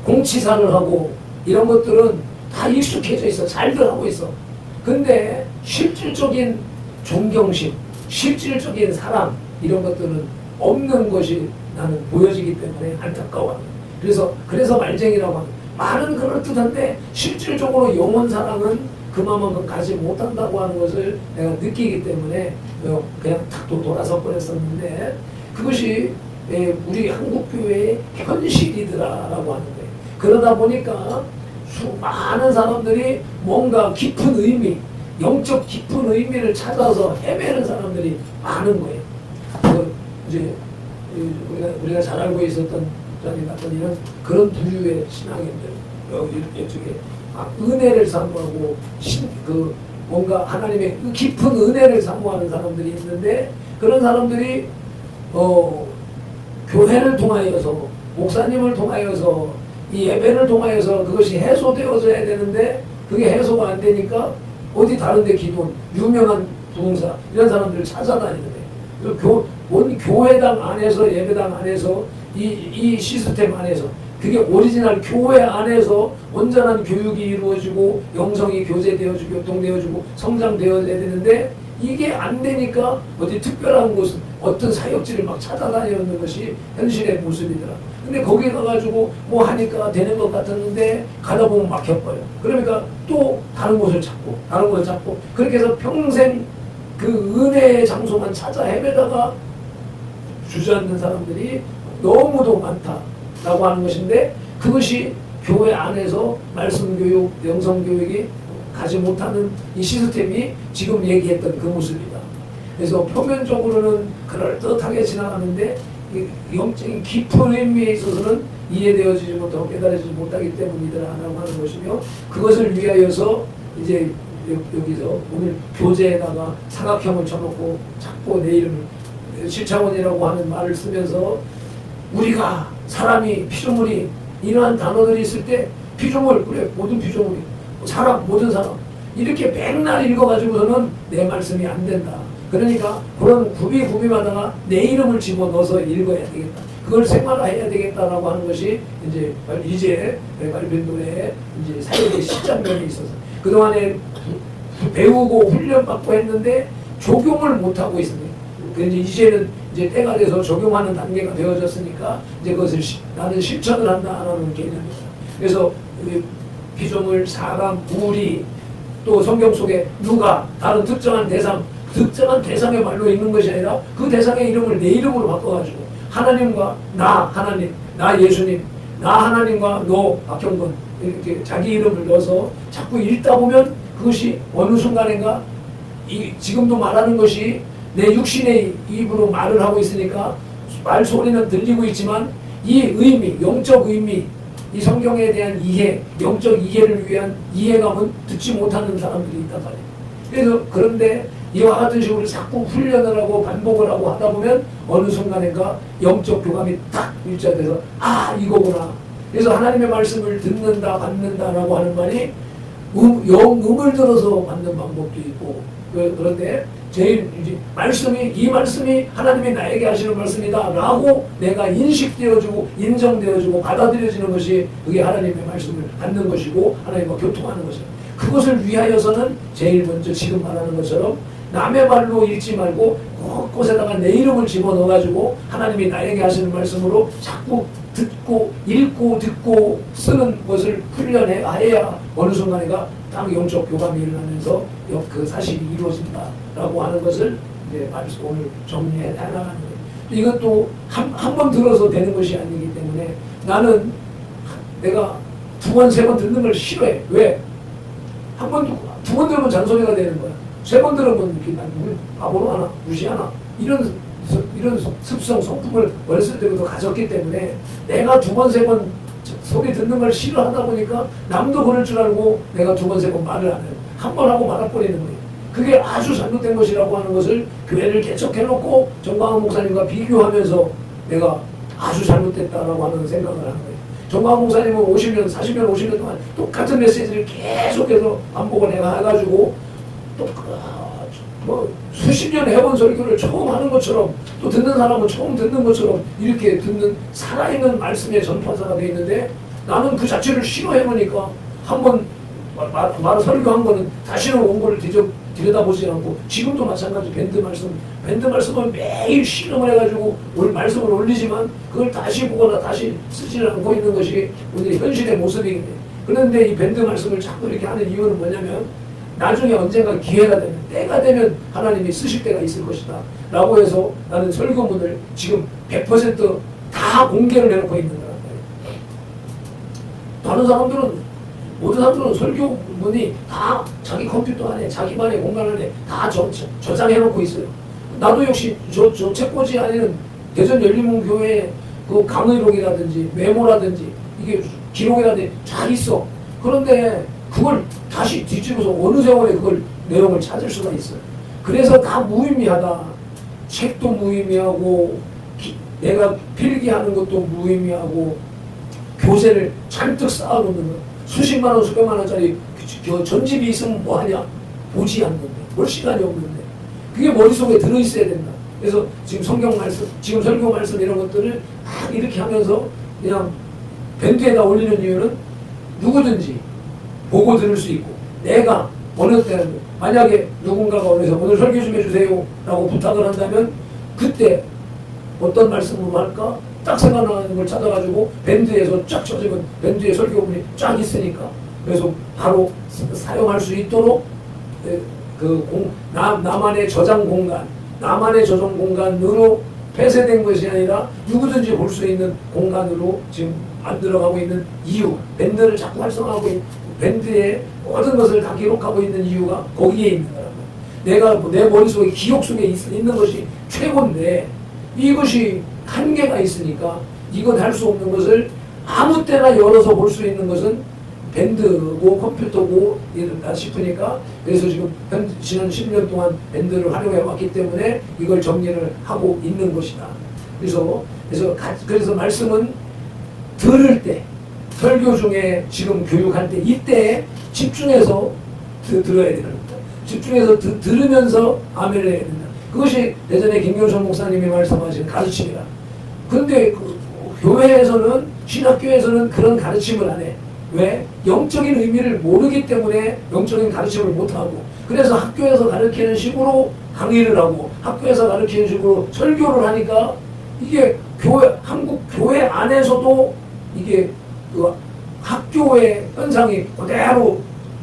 공치사를 하고 이런 것들은 다 익숙해져 있어. 잘들 하고 있어. 근데 실질적인 존경심, 실질적인 사랑 이런 것들은 없는 것이 나는 보여지기 때문에 안타까워. 그래서 말쟁이라고 하는. 말은 그럴듯한데 실질적으로 영혼 사랑은 그만큼 가지 못한다고 하는 것을 내가 느끼기 때문에 그냥 탁 돌아서 버렸었는데 그것이 우리 한국교회의 현실이더라라고 하는 거예요. 그러다 보니까 수많은 사람들이 뭔가 깊은 의미, 영적 깊은 의미를 찾아서 헤매는 사람들이 많은 거예요. 이제 우리가 잘 알고 있었던 이런 그런 부류의 신앙인들 이쪽에 은혜를 사모하고 뭔가 하나님의 깊은 은혜를 사모하는 사람들이 있는데 그런 사람들이 교회를 통하여서 목사님을 통하여서 이 예배를 통하여서 그것이 해소되어져야 되는데 그게 해소가 안 되니까 어디 다른데 기도원 유명한 부흥사 이런 사람들을 찾아다니는 거예요. 교회당 안에서 예배당 안에서 이 시스템 안에서 그게 오리지널 교회 안에서 온전한 교육이 이루어지고 영성이 교제되어지고 교통되어지고 성장되어야 되는데 이게 안 되니까 어디 특별한 곳 어떤 사역지를 막 찾아다니는 것이 현실의 모습이더라. 근데 거기 가가지고 뭐 하니까 되는 것 같았는데 가다 보면 막혀버려. 그러니까 또 다른 곳을 찾고 그렇게 해서 평생 그 은혜의 장소만 찾아 헤매다가 주저앉는 사람들이 너무도 많다라고 하는 것인데 그것이 교회 안에서 말씀교육, 영성교육이 가지 못하는 이 시스템이 지금 얘기했던 그 모습이다. 그래서 표면적으로는 그럴듯하게 지나가는데 영적인 깊은 의미에 있어서는 이해되어지지 못하고 깨달아지지 못하기 때문이다라고 하는 것이며 그것을 위하여서 이제 여기서 오늘 교재에다가 사각형을 쳐놓고 자꾸 내 이름을 7차원이라고 하는 말을 쓰면서 우리가 사람이 피조물이 이러한 단어들이 있을 때 피조물 그래 모든 피조물이 사람 모든 사람 이렇게 맨날 읽어가지고서는 내 말씀이 안 된다. 그러니까 그런 구비마다가 내 이름을 집어넣어서 읽어야 되겠다. 그걸 생활화해야 되겠다라고 하는 것이 이제 말빈도의 이제 사역의 시작면에 있어서 그동안에 배우고 훈련받고 했는데 적용을 못 하고 있습니다. 이제는 이제 때가 돼서 적용하는 단계가 되어졌으니까 이제 그것을 나는 실천을 한다라는 개념입니다. 그래서 피조물, 사람, 우리 또 성경 속에 누가 다른 특정한 대상의 말로 있는 것이 아니라 그 대상의 이름을 내 이름으로 바꿔가지고 하나님과 나 하나님, 나 예수님, 나 하나님과 너 박형건 이렇게 자기 이름을 넣어서 자꾸 읽다 보면 그것이 어느 순간인가 지금도 말하는 것이 내 육신의 입으로 말을 하고 있으니까 말소리는 들리고 있지만 이 의미, 영적 의미, 이 성경에 대한 이해, 영적 이해를 위한 이해감은 듣지 못하는 사람들이 있단 말이에요. 그래서 그런데 이와 같은 식으로 자꾸 훈련을 하고 반복을 하고 하다 보면 어느 순간인가 영적 교감이 딱 일자돼서 아 이거구나. 그래서 하나님의 말씀을 듣는다 받는다라고 하는 말이 음을 들어서 받는 방법도 있고 그런데 제일 이제 이 말씀이 하나님이 나에게 하시는 말씀이다라고 내가 인식되어지고 인정되어지고 받아들여지는 것이 그게 하나님의 말씀을 받는 것이고 하나님과 교통하는 것이다. 그것을 위하여서는 제일 먼저 지금 말하는 것처럼 남의 말로 읽지 말고 곳곳에다가 내 이름을 집어넣어가지고 하나님이 나에게 하시는 말씀으로 자꾸 읽고 쓰는 것을 훈련해야 어느 순간에가 딱 영적 교감이 일어나면서 그 사실이 이루어진다라고 하는 것을 이제 오늘 정리해 나가는 거예요. 이것도 한 번 들어서 되는 것이 아니기 때문에 나는 내가 두 번, 세 번 듣는 걸 싫어해. 왜? 두 번 들으면 잔소리가 되는 거야. 세 번 들으면 이렇게 바보로 하나, 무시하나 이런 습성, 성품을 어렸을 때부터 가졌기 때문에 내가 두 번, 세 번 소리 듣는 걸 싫어하다 보니까 남도 그럴 줄 알고 내가 두 번, 세 번 말을 안 해요. 한 번 하고 말아버리는 거예요. 그게 아주 잘못된 것이라고 하는 것을 교회를 개척해놓고 정광훈 목사님과 비교하면서 내가 아주 잘못됐다라고 하는 생각을 하는 거예요. 정광훈 목사님은 50년, 40년, 50년 동안 똑같은 메시지를 계속해서 반복을 해가지고 또 수십 년 해본 설교를 처음 하는 것처럼 또 듣는 사람은 처음 듣는 것처럼 이렇게 듣는 살아있는 말씀의 전파사가 되어 있는데 나는 그 자체를 싫어해보니까 한번 말 설교한 거는 다시는 원고를 들여다보지 않고 지금도 마찬가지 밴드 말씀을 매일 실험을 해가지고 말씀을 올리지만 그걸 다시 보거나 다시 쓰지 않고 있는 것이 오늘 현실의 모습이겠네. 그런데 이 밴드 말씀을 자꾸 이렇게 하는 이유는 뭐냐면 나중에 언젠가 기회가 되면 때가 되면 하나님이 쓰실 때가 있을 것이다 라고 해서 나는 설교문을 지금 100% 공개를 해놓고 있는 거란 말이에요. 다른 모든 사람들은 설교문이 다 자기 컴퓨터 안에 자기만의 공간 안에 다 저장해놓고 있어요. 나도 역시 저 책꽂이 안에는 대전 열린문교회 그 강의록이라든지 메모라든지 이게 기록이라든지 잘 있어. 그런데 그걸 다시 뒤집어서 어느 세월에 그걸 내용을 찾을 수가 있어요. 그래서 다 무의미하다. 책도 무의미하고 내가 필기하는 것도 무의미하고 교재를 잔뜩 쌓아놓는 거. 수십만 원, 수백만 원짜리 전집이 있으면 뭐하냐? 보지 않는데. 볼 시간이 없는데. 그게 머릿속에 들어있어야 된다. 그래서 지금 성경 말씀, 지금 설교 말씀 이런 것들을 막 이렇게 하면서 그냥 밴드에다 올리는 이유는 누구든지 보고 들을 수 있고 내가 어느 때는 만약에 누군가가 어디서 오늘 설교 좀 해주세요 라고 부탁을 한다면 그때 어떤 말씀으로 할까? 딱 생각나는 걸 찾아가지고 밴드에서 쫙 쳐지면 밴드에 설교문이 쫙 있으니까 그래서 바로 사용할 수 있도록 나만의 저장 공간으로 폐쇄된 것이 아니라 누구든지 볼 수 있는 공간으로 지금 만들어가고 있는 이유, 밴드를 자꾸 활성화하고 있는 밴드의 모든 것을 다 기록하고 있는 이유가 거기에 있는 거란 말이야. 내가 내 머릿속에 기억 속에 있는 것이 최고인데 이것이 한계가 있으니까 이건 할 수 없는 것을 아무 때나 열어서 볼 수 있는 것은 밴드고 컴퓨터고 이런다 싶으니까 그래서 지금 지난 10년 동안 밴드를 활용해 왔기 때문에 이걸 정리를 하고 있는 것이다. 그래서 말씀은 들을 때 설교 중에 지금 교육할 때 이때 집중해서 들어야 되는 겁니다. 집중해서 들으면서 아멘을 해야 된다. 그것이 예전에 김경선 목사님이 말씀하신 가르침이라. 그런데 교회에서는 신학교에서는 그런 가르침을 안 해. 왜? 영적인 의미를 모르기 때문에 영적인 가르침을 못하고 그래서 학교에서 가르치는 식으로 강의를 하고 학교에서 가르치는 식으로 설교를 하니까 이게 한국 교회 안에서도 이게 그 학교의 현상이 그대로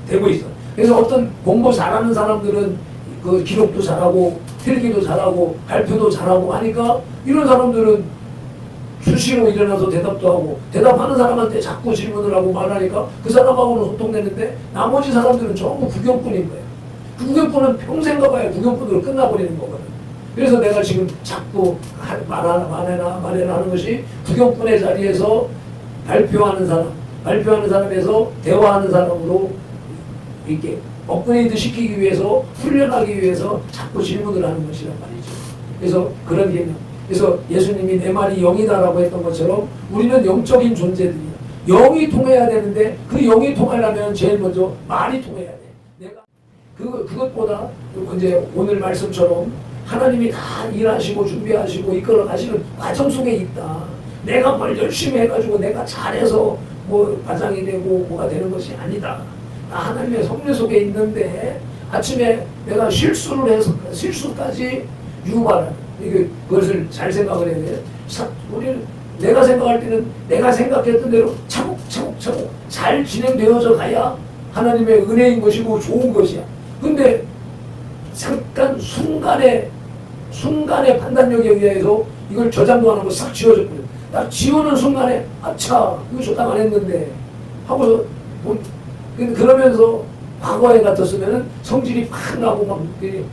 되고 있어. 그래서 어떤 공부 잘하는 사람들은 그 기록도 잘하고 필기도 잘하고 발표도 잘하고 하니까 이런 사람들은 수시로 일어나서 대답도 하고 대답하는 사람한테 자꾸 질문을 하고 말하니까 그 사람하고는 소통되는데 나머지 사람들은 전부 구경꾼인 거예요. 구경꾼은 평생 가봐야 구경꾼으로 끝나버리는 거거든. 그래서 내가 지금 자꾸 말해라 하는 것이 구경꾼의 자리에서 발표하는 사람에서 대화하는 사람으로 이렇게 업그레이드 시키기 위해서 훈련하기 위해서 자꾸 질문을 하는 것이란 말이죠. 그래서 그런 개념. 그래서 예수님이 내 말이 영이다라고 했던 것처럼 우리는 영적인 존재들이야. 영이 통해야 되는데 그 영이 통하려면 제일 먼저 말이 통해야 돼. 내가 그것보다 이제 오늘 말씀처럼 하나님이 다 일하시고 준비하시고 이끌어 가시는 과정 속에 있다. 내가 뭘 열심히 해가지고 내가 잘해서 뭐 과장이 되고 뭐가 되는 것이 아니다. 나 하나님의 섭리 속에 있는데 아침에 내가 실수를 해서 실수까지 유발하는 그것을 잘 생각을 해야 돼. 우리는 내가 생각할 때는 내가 생각했던 대로 차곡차곡 잘 진행되어져 가야 하나님의 은혜인 것이고 좋은 것이야. 근데 잠깐 순간의 판단력에 의해서 이걸 저장도 안 하고 싹 지워졌거든. 딱 지우는 순간에 아차 이거 저장 안 했는데 하고서 그러면서 과거에 같았으면은 성질이 팍 나고 막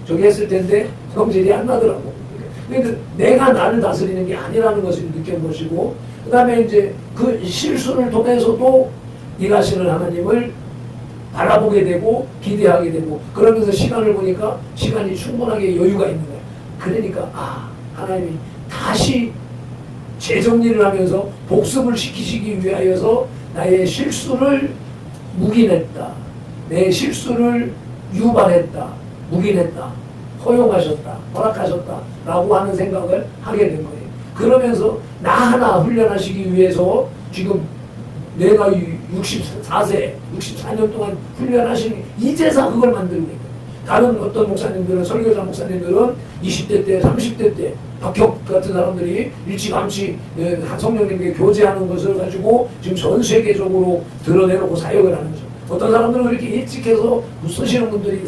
저기 했을 텐데 성질이 안 나더라고. 그러니까 내가 나를 다스리는 게 아니라는 것을 느낀 것이고, 그 다음에 이제 그 실수를 통해서도 일하시는 하나님을 바라보게 되고 기대하게 되고, 그러면서 시간을 보니까 시간이 충분하게 여유가 있는 거야. 그러니까 하나님이 다시 재정리를 하면서 복습을 시키시기 위하여서 나의 실수를 묵인했다. 내 실수를 유발했다. 묵인했다. 허용하셨다. 허락하셨다. 라고 하는 생각을 하게 된 거예요. 그러면서 나 하나 훈련하시기 위해서 지금 내가 64세, 64년 동안 훈련하시니 이제서 그걸 만들고 있거든요. 다른 어떤 목사님들은, 설교자 목사님들은 20대 때, 30대 때 박혁 같은 사람들이 일찌감치 성령님께 교제하는 것을 가지고 지금 전 세계적으로 드러내놓고 사역을 하는 거죠. 어떤 사람들은 그렇게 일찍 해서 쓰시는 분들이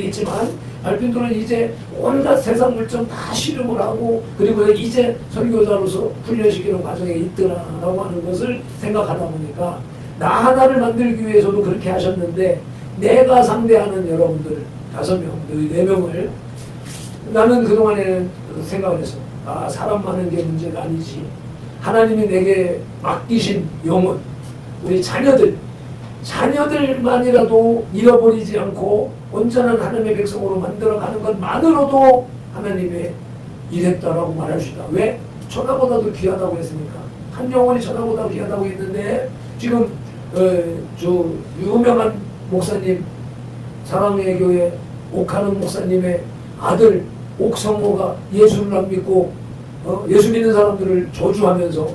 있지만, 알핀들은 이제 온갖 세상 물정 다 실험을 하고, 그리고 이제 설교자로서 훈련시키는 과정에 있더라라고 하는 것을 생각하다 보니까 나 하나를 만들기 위해서도 그렇게 하셨는데, 내가 상대하는 여러분들 5명, 4명을 나는 그동안에는 생각을 했어. 사람 많은 게 문제가 아니지. 하나님이 내게 맡기신 영혼, 우리 자녀들만이라도 잃어버리지 않고 온전한 하나님의 백성으로 만들어가는 것만으로도 하나님의 일했다라고 말할 수 있다. 왜? 천하보다도 귀하다고 했으니까. 한 영혼이 천하보다 귀하다고 했는데, 지금 저 유명한 목사님, 사랑의 교회 옥하는 목사님의 아들 옥성호가 예수를 안 믿고 예수 믿는 사람들을 저주하면서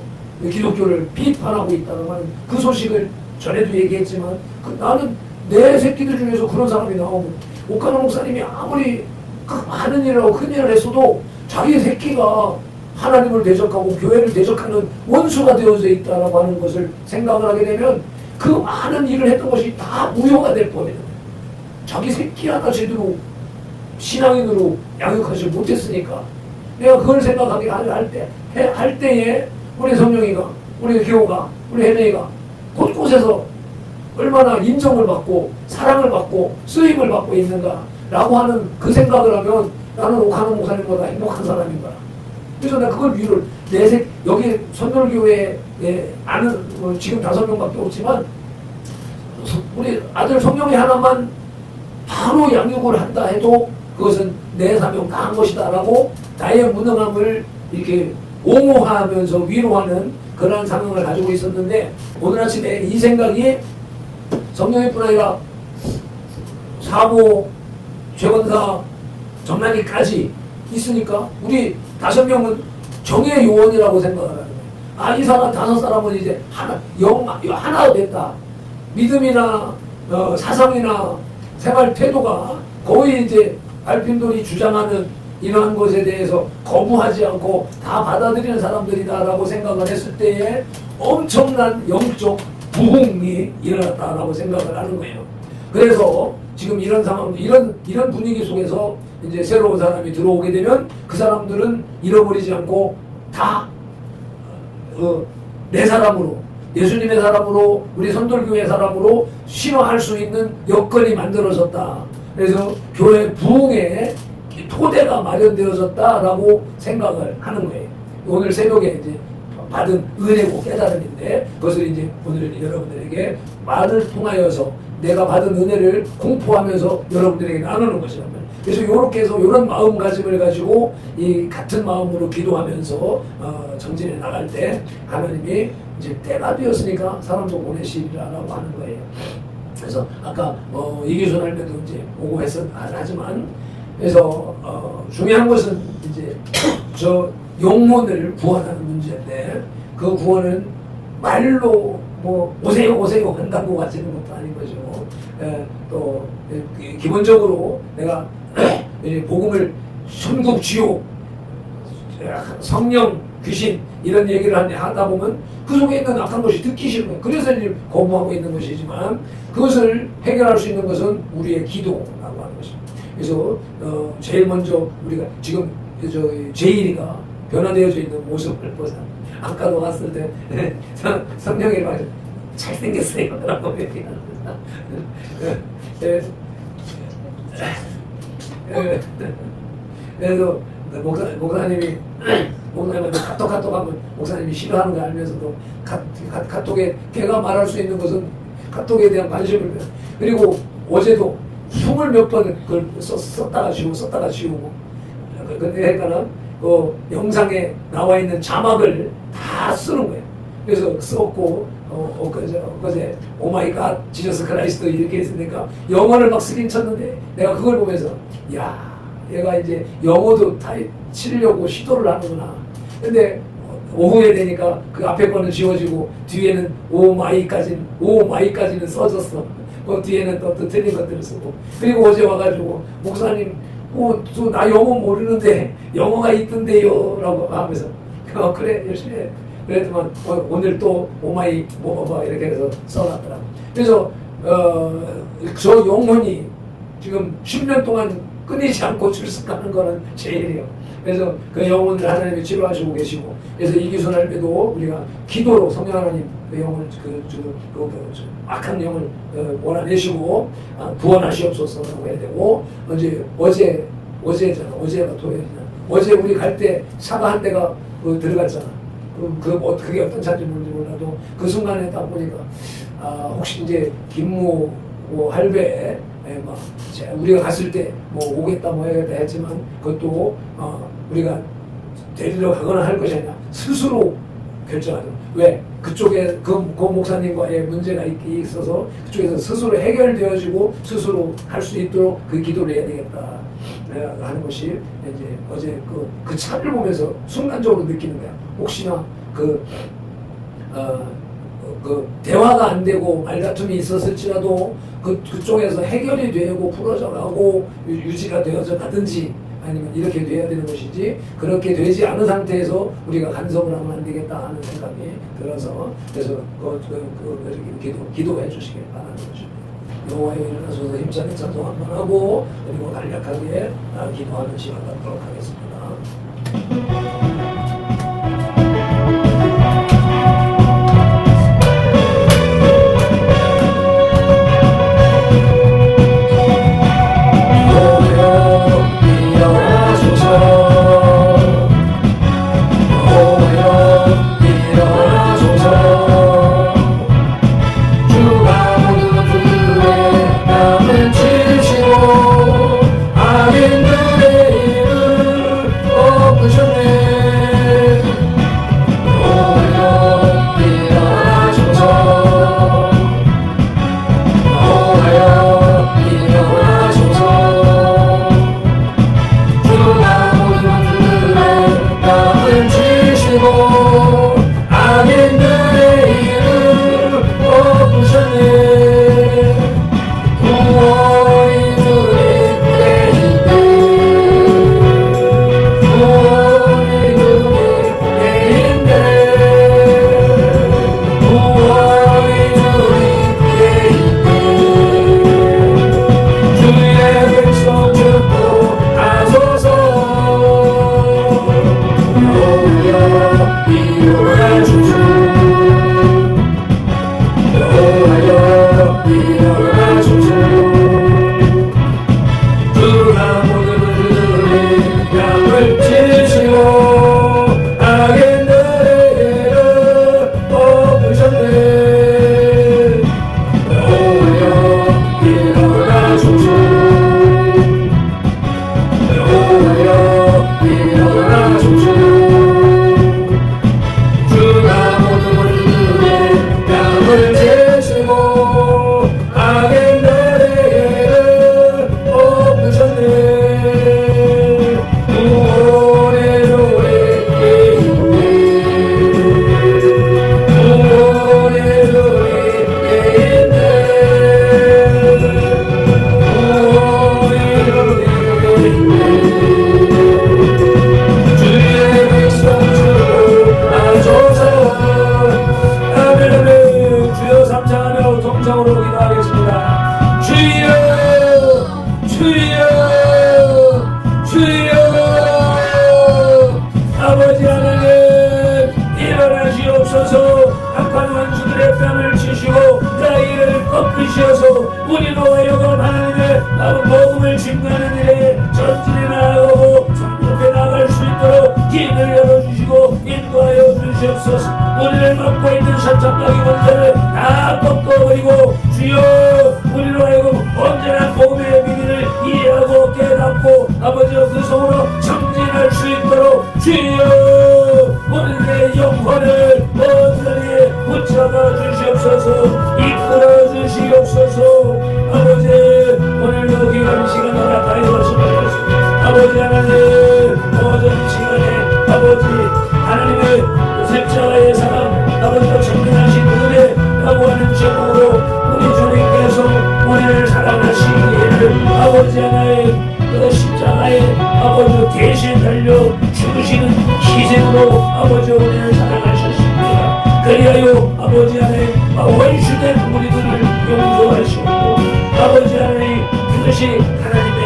기독교를 비판하고 있다는 그 소식을 전에도 얘기했지만, 나는 내 새끼들 중에서 그런 사람이 나오고, 옥하는 목사님이 아무리 많은 일을 하고 큰 일을 했어도 자기 새끼가 하나님을 대적하고 교회를 대적하는 원수가 되어져 있다라고 하는 것을 생각을 하게 되면 그 많은 일을 했던 것이 다 무효가 될 뻔해요. 자기 새끼 하나 제대로 신앙인으로 양육하지 못했으니까. 내가 그걸 생각하게 할 때에 우리 성령이가, 우리 교우가, 우리 혜명이가 곳곳에서 얼마나 인정을 받고 사랑을 받고 쓰임을 받고 있는가라고 하는 그 생각을 하면 나는 옥하는 목사님보다 행복한 사람인 거야. 그래서 내가 그걸 여기 선별교회에 아는 지금 5명밖에 없지만, 우리 아들 성령이 하나만 바로 양육을 한다 해도 그것은 내 사명 다 한 것이다 라고 나의 무능함을 이렇게 옹호하면서 위로하는 그런 상황을 가지고 있었는데, 오늘 아침에 이 생각이 성령일 뿐 아니라 사고, 최건사, 전남기까지 있으니까 우리 5명은 정의 요원이라고 생각을 하는 거예요. 이 사람 5사람은 이제 하나 됐다. 믿음이나 사상이나 생활 태도가 거의 이제 알핀돌이 주장하는 이러한 것에 대해서 거부하지 않고 다 받아들이는 사람들이다라고 생각을 했을 때에 엄청난 영적 부흥이 일어났다라고 생각을 하는 거예요. 그래서 지금 이런 상황, 이런 분위기 속에서 이제 새로운 사람이 들어오게 되면 그 사람들은 잃어버리지 않고 다 내 사람으로, 예수님의 사람으로, 우리 선돌교회 사람으로 신화할 수 있는 여건이 만들어졌다. 그래서 교회 부흥의 토대가 마련되어졌다라고 생각을 하는 거예요. 오늘 새벽에 이제 받은 은혜고 깨달음인데 그것을 이제 오늘 여러분들에게 말을 통하여서 내가 받은 은혜를 공포하면서 여러분들에게 나누는 것이란 말이에요. 그래서 이렇게 해서 이런 마음가짐을 가지고 이 같은 마음으로 기도하면서 정진해 나갈 때 하나님이 이제 때가 되었으니까 사람도 보내시리라고 하는 거예요. 그래서 아까 이기순 할매도 이제 오고 하지만 그래서 중요한 것은 이제 저 영혼을 구원하는 문제인데 그 구원은 말로 뭐 오세요 오세요 한다고 가지는 것도 아닌 거죠. 또 기본적으로 내가 복음을 천국 지옥 성령 귀신 이런 얘기를 하다 보면 그 속에 있는 악한 것이 듣기 싫은 거예요. 그래서 이제 거부하고 있는 것이지만 그것을 해결할 수 있는 것은 우리의 기도라고 하는 것입니다. 그래서 제일 먼저 우리가 지금 제일이가 변화되어져 있는 모습을 보자. 아까도 왔을 때 성령이 막 잘생겼어요 라고 얘기하는 그래서 목사님이 목사님한테 카톡 하면 목사님이 싫어하는 거 알면서도 카톡에 걔가 말할 수 있는 것은 카톡에 대한 관심을 그리고 어제도 20몇 번 그걸 썼다가 지우고 근데 그러니까는 그 영상에 나와 있는 자막을 다 쓰는 거예요. 그래서 썼고 엊그제 오마이갓 지저스 크라이스트 이렇게 했으니까 영어를 막 쓰긴 쳤는데 내가 그걸 보면서 야 얘가 이제 영어도 다 치려고 시도를 하는구나. 근데 오후에 되니까 그 앞에 거는 지워지고 뒤에는 오마이까지는 써졌어. 그 뒤에는 또 틀린 것들을 쓰고 그리고 어제 와가지고 목사님 나 영어 모르는데 영어가 있던데요 라고 하면서 그래 열심히 해. 그랬더만 오늘 또 오마이 뭐봐 이렇게 해서 써놨더라고. 그래서 저 영혼이 지금 10년 동안 끊이지 않고 출석하는 거는 제일이에요. 그래서 그 영혼을 하나님이 치료하시고 계시고 그래서 이기순 할매도 우리가 기도로 성령 하나님 그 영을 악한 영을 몰아내시고 구원하시옵소서라고 해야 되고 어제가 토요일이잖아. 어제 우리 갈 때 차가 한 대가 들어갔잖아. 그게 어떤 차인지 몰라도 그 순간에 딱 보니까 혹시 이제 김모 할배 막 우리가 갔을 때 뭐 오겠다 뭐 해야겠다 했지만 그것도 우리가 데리러 가거나 할 것이 아니라 스스로 결정하는. 왜? 그쪽에 그 목사님과의 문제가 있어서 그쪽에서 스스로 해결되어지고 스스로 할 수 있도록 그 기도를 해야 되겠다 하는 것이 이제 어제 그 차를 보면서 순간적으로 느끼는 거야. 혹시나 그 대화가 안 되고 말다툼이 있었을지라도 그쪽에서 해결이 되고 풀어져 가고 유지가 되어져 가든지 아니면 이렇게 돼야 되는 것이지 그렇게 되지 않은 상태에서 우리가 간섭을 하면 안 되겠다 하는 생각이 들어서 그래서 기도해 주시길 바라는 것입니다. 여호와의 일어나소서 힘차게 찬송 한번 하고 그리고 간략하게 기도하는 시간 갖도록 하겠습니다. 악인들의 입을 엎으셨네. 뺨을 치시고 나이를 꺾으셔서 우리로 하여금 하나님의 복음을 증거하는 일에 전진해 나아가고 성급해 나갈 수 있도록 길을 열어주시고 인도하여 주시옵소서. 우리를 막고 있는 사창가기 문제를 다 꺾어버리고 주여 우리로 하여금 언제나 복음의 비밀을 이해하고 깨닫고 아버지 그 속으로 정진할 수 있도록 주여 우리의 영혼을 온전히 붙잡아 주시옵소서. 이끌어 주시옵소서. 아버지 오늘도 귀한 시간을 가까이 하시옵소서. 아버지 하나님 오전 시간에 아버지 하나님의 십자가의 사랑 아버지가 정진하신 은혜 라고 하는 제목으로 우리 주님께서 우리를 사랑하시기를 아버지 하나님 그 십자가에 아버지 대신 달려 죽으시는 희생으로 아버지 우리를 사랑하셨습니다. 그리하여 아버지 하나님 원수된 우리들을 용서하시고 아버지 하나님 그것이 하나님의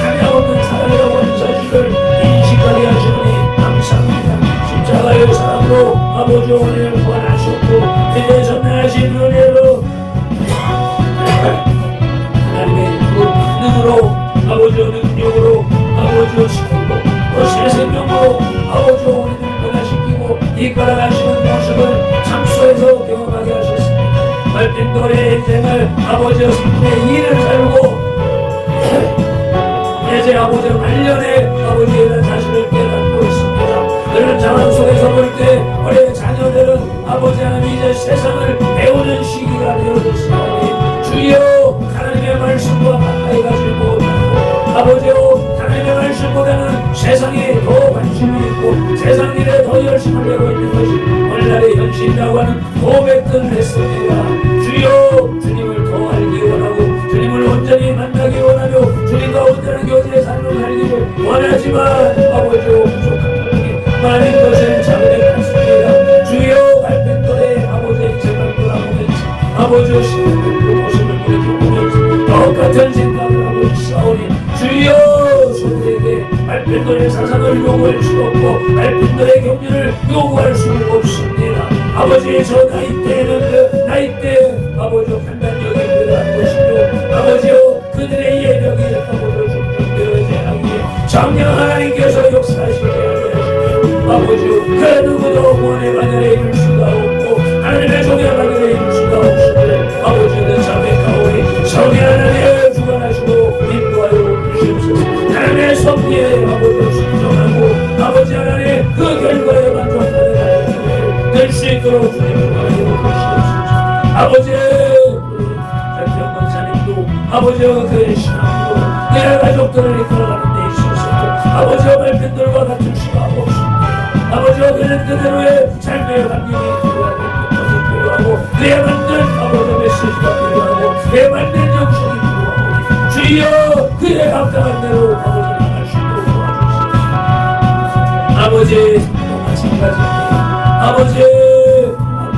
하나없는 사랑이라고 하는 사실을 인식하게 하시니 감사합니다. 십자가의 사랑으로 아버지 우리를 구원하셨고 이제 전능하신 은혜로 하나님의 그 능으로 아버지 능력으로 아버지 시키고 또 새 생명으로 아버지 우리를 변화시키고 이끌어가시는 모습을 참수해서 경험하게 하셨습니다. 말빛돌의 인생을 아버지 의 일을 살고 이제 아버지 말년에 아버지에 대한 사실을 깨닫고 있습니다. 그런 상황 속에서 볼 때 우리의 자녀들은 아버지 하나님 이제 세상을 배우는 시기가 되어졌습니다. 주여 하나님의 말씀과 가까이 가지 못하고 아버지요 하나님의 말씀보다는 세상에 더 관심이 있고 세상 일에 더 열심을 내고 있는 것이 오늘날의 현실이라고 하는 고백들을 했습니다. 주여 주님을 더 알기 원하고 주님을 온전히 만나기 원하며 주님과 온전한 교제의 삶을 살기를 원하지만 아버지요 부족한 것이 많은 것을 자극했습니다. 주여 발pent돌에 아버지의 인생을 돌아보면서 아버지의 신의 모습을 보여주면서 똑같은 생각을 하고 있사오니 주여 저들에게 발pent돌의 사상을 요구할 수 없고 발pent돌의 경륜을 요구할 수 없습니다. 아버지의 저 나이대는 그 나이대 아버지의 판단력이 필요한 것이며 아버지여 그들의 예력이 아버지의 중정되어야 하기에 정령 하나님께서 역사하시게 하시며 아버지여 그 누구도 구원의 바늘에 이룰 수가 없고 하나님의 종의 바늘에 이룰 수가 없으니 아버지는 자백하오니 성의 하나님을 주관하시고 인도하여 주시옵소서. 하나님의 섭리에 아버지를 순종하고 아버지 하나님 그 결과에 만족하는 하나님을 될 수 있도록 주님을 구하여 주시옵소서. 아버지 장경 권사님도 아버지와 그의 신앙도 내 가족들을 이끌어가는 데 있어서 아버지와 발pent돌과 같은 수가 없습니다. 아버지와 그는 그대로의 삶의 환경이 필요하고 그에 맞는 아버지의 메시지가 필요하고 그에 맞는 영성이 필요하고 주여 그에 합당한 대로 아버지를 나갈 수 있도록 도와주시옵소서. 아버지 마찬가지입니다. 아버지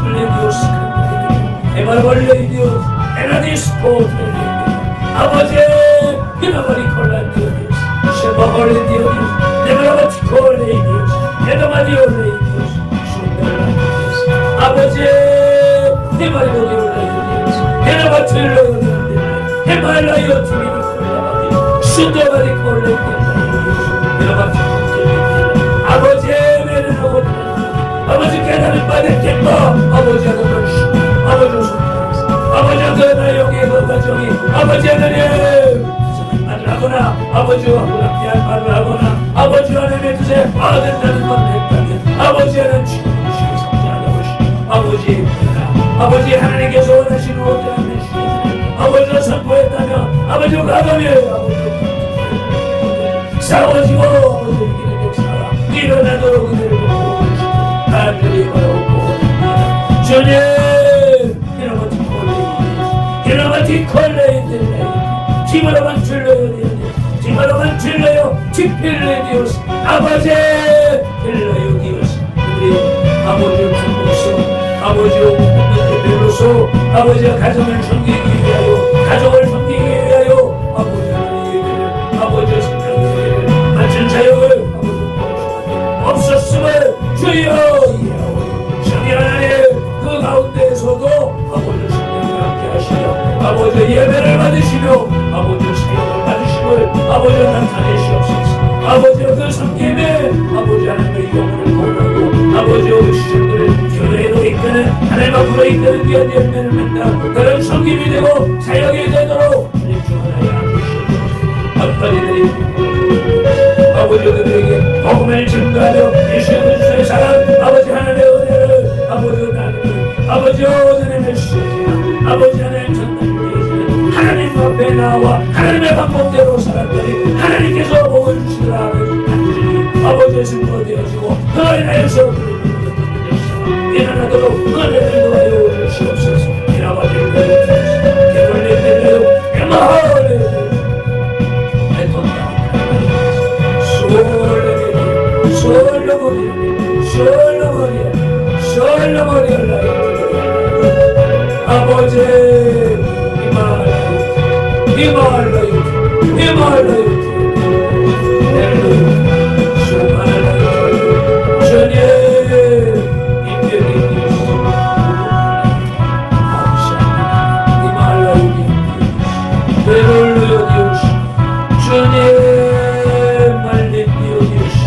블레디오스 에마벌레이디오스 에나디스코 아버지 이나마리 콜란디오스 쉐마벌레디오스 네마라바티콜레이디오스 에더마디올레이디오스 슈넬라디오스 아버지 네마리오디올레이디오스 에나바틸로이디오스 에말라이오티미니콜라바디 슈데마리콜레이디오스 에나바티콜레이디오스 아버지 메르노고 아버지 깨달은 바를 깨고 아버지 하나님 아버지 아버지 그 나영의 그 가정이 아버지 하나님 말을 하거나 아버지와 함께한 말을 하거나 아버지 하나님의 뜻에 받은다는 건 했다면 아버지 하나님 지금으로 성장하게 보시고 아버지 하나님께서 원하시는 어떠한 메시지를 아버지가 선포했다면 아버지가 가감해 싸워지고 아버지 이기는 역사가 일어나도록 그들을 보고 하늘이 바라보고 주님 이라마티 콜레이드레이 티마라만 줄러요 티마라만 줄러요 티필레디오스 아버지 필러요 디오스 우리 아버지를 품고서 아버지를 웃는 대로서 아버지가 가정을 섬기기 위하여 가족을 섬기기 위하여 아버지 하나님의 아버지의 생명을 맞춘 사역을 아버지 없었음을 주여 이해하오니 성령 하나님 그 가운데에서도 예배를 받으시며 아버지의 사역을 받으심을 아버지 나타내시옵소서. 아버지의 그 섬김에 아버지 하나님의 영혼을 구원하고 아버지의 그 시청들을 교회로 이끄는 하나님 앞으로 이끄는 귀한 열매를 맺는 그런 섬김이 되고 사역이 되도록 주님 주 하나님 아버지시옵소서. 아버지들이 아버지 그들에게 복음을 증거하며 예수 그리스도의 사랑 아버지 하나님의 은혜를 아버지 나누는 아버지 하나님의 시여지나 아버지 하나님 전달되어지는 하나님 앞에 나와 하나님의 방법대로 살았더니 하나님께서 복을 주시더라 하는 아버지의 증거되어지고 그로 인하여서 일어나도록 은혜를 도와여 주시옵소서. 이나바지를 주옵소서. 개벌리 내려요 에마하를 아버지 이말라요 주님 임명이 주님 말린 디오디오시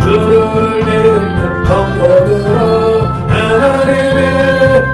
주를 믿는 성도들아 하나님의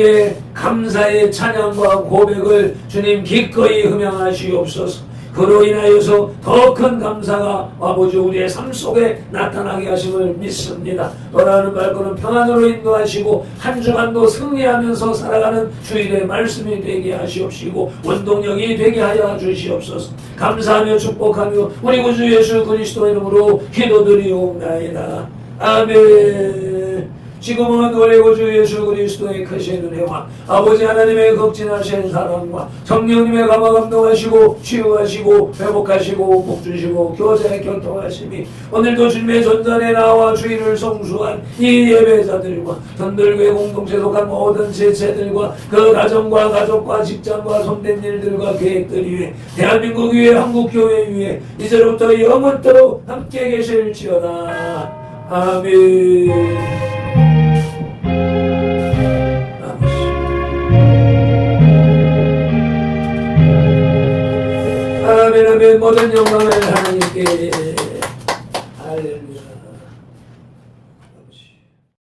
우리의 감사의 찬양과 고백을 주님 기꺼이 흠양하시옵소서. 그로 인하여서 더 큰 감사가 아버지 우리의 삶 속에 나타나게 하심을 믿습니다. 떠나는 발걸음 평안으로 인도하시고 한 주간도 승리하면서 살아가는 주일의 말씀이 되게 하시옵시고 원동력이 되게 하여 주시옵소서. 감사하며 축복하며 우리 구주 예수 그리스도 이름으로 기도드리옵나이다. 아멘. 지금은 우리 구주 예수 그리스도의 크신 은혜와 아버지 하나님의 극진하신 사랑과 성령님의 감화 감동하시고 치유하시고 회복하시고 복주시고 교제 교통하심이 오늘도 주님의 전전에 나와 주의를 성수한 이 예배자들과 전들교회 공동체 속한 모든 지체들과 그 가정과 가족과 직장과 손댄 일들과 계획들 위해 대한민국 위해 한국교회 위해 이제부터 영원토록 함께 계실지어다. 아멘. 아멘. 아멘. 모든 영광을 하나님께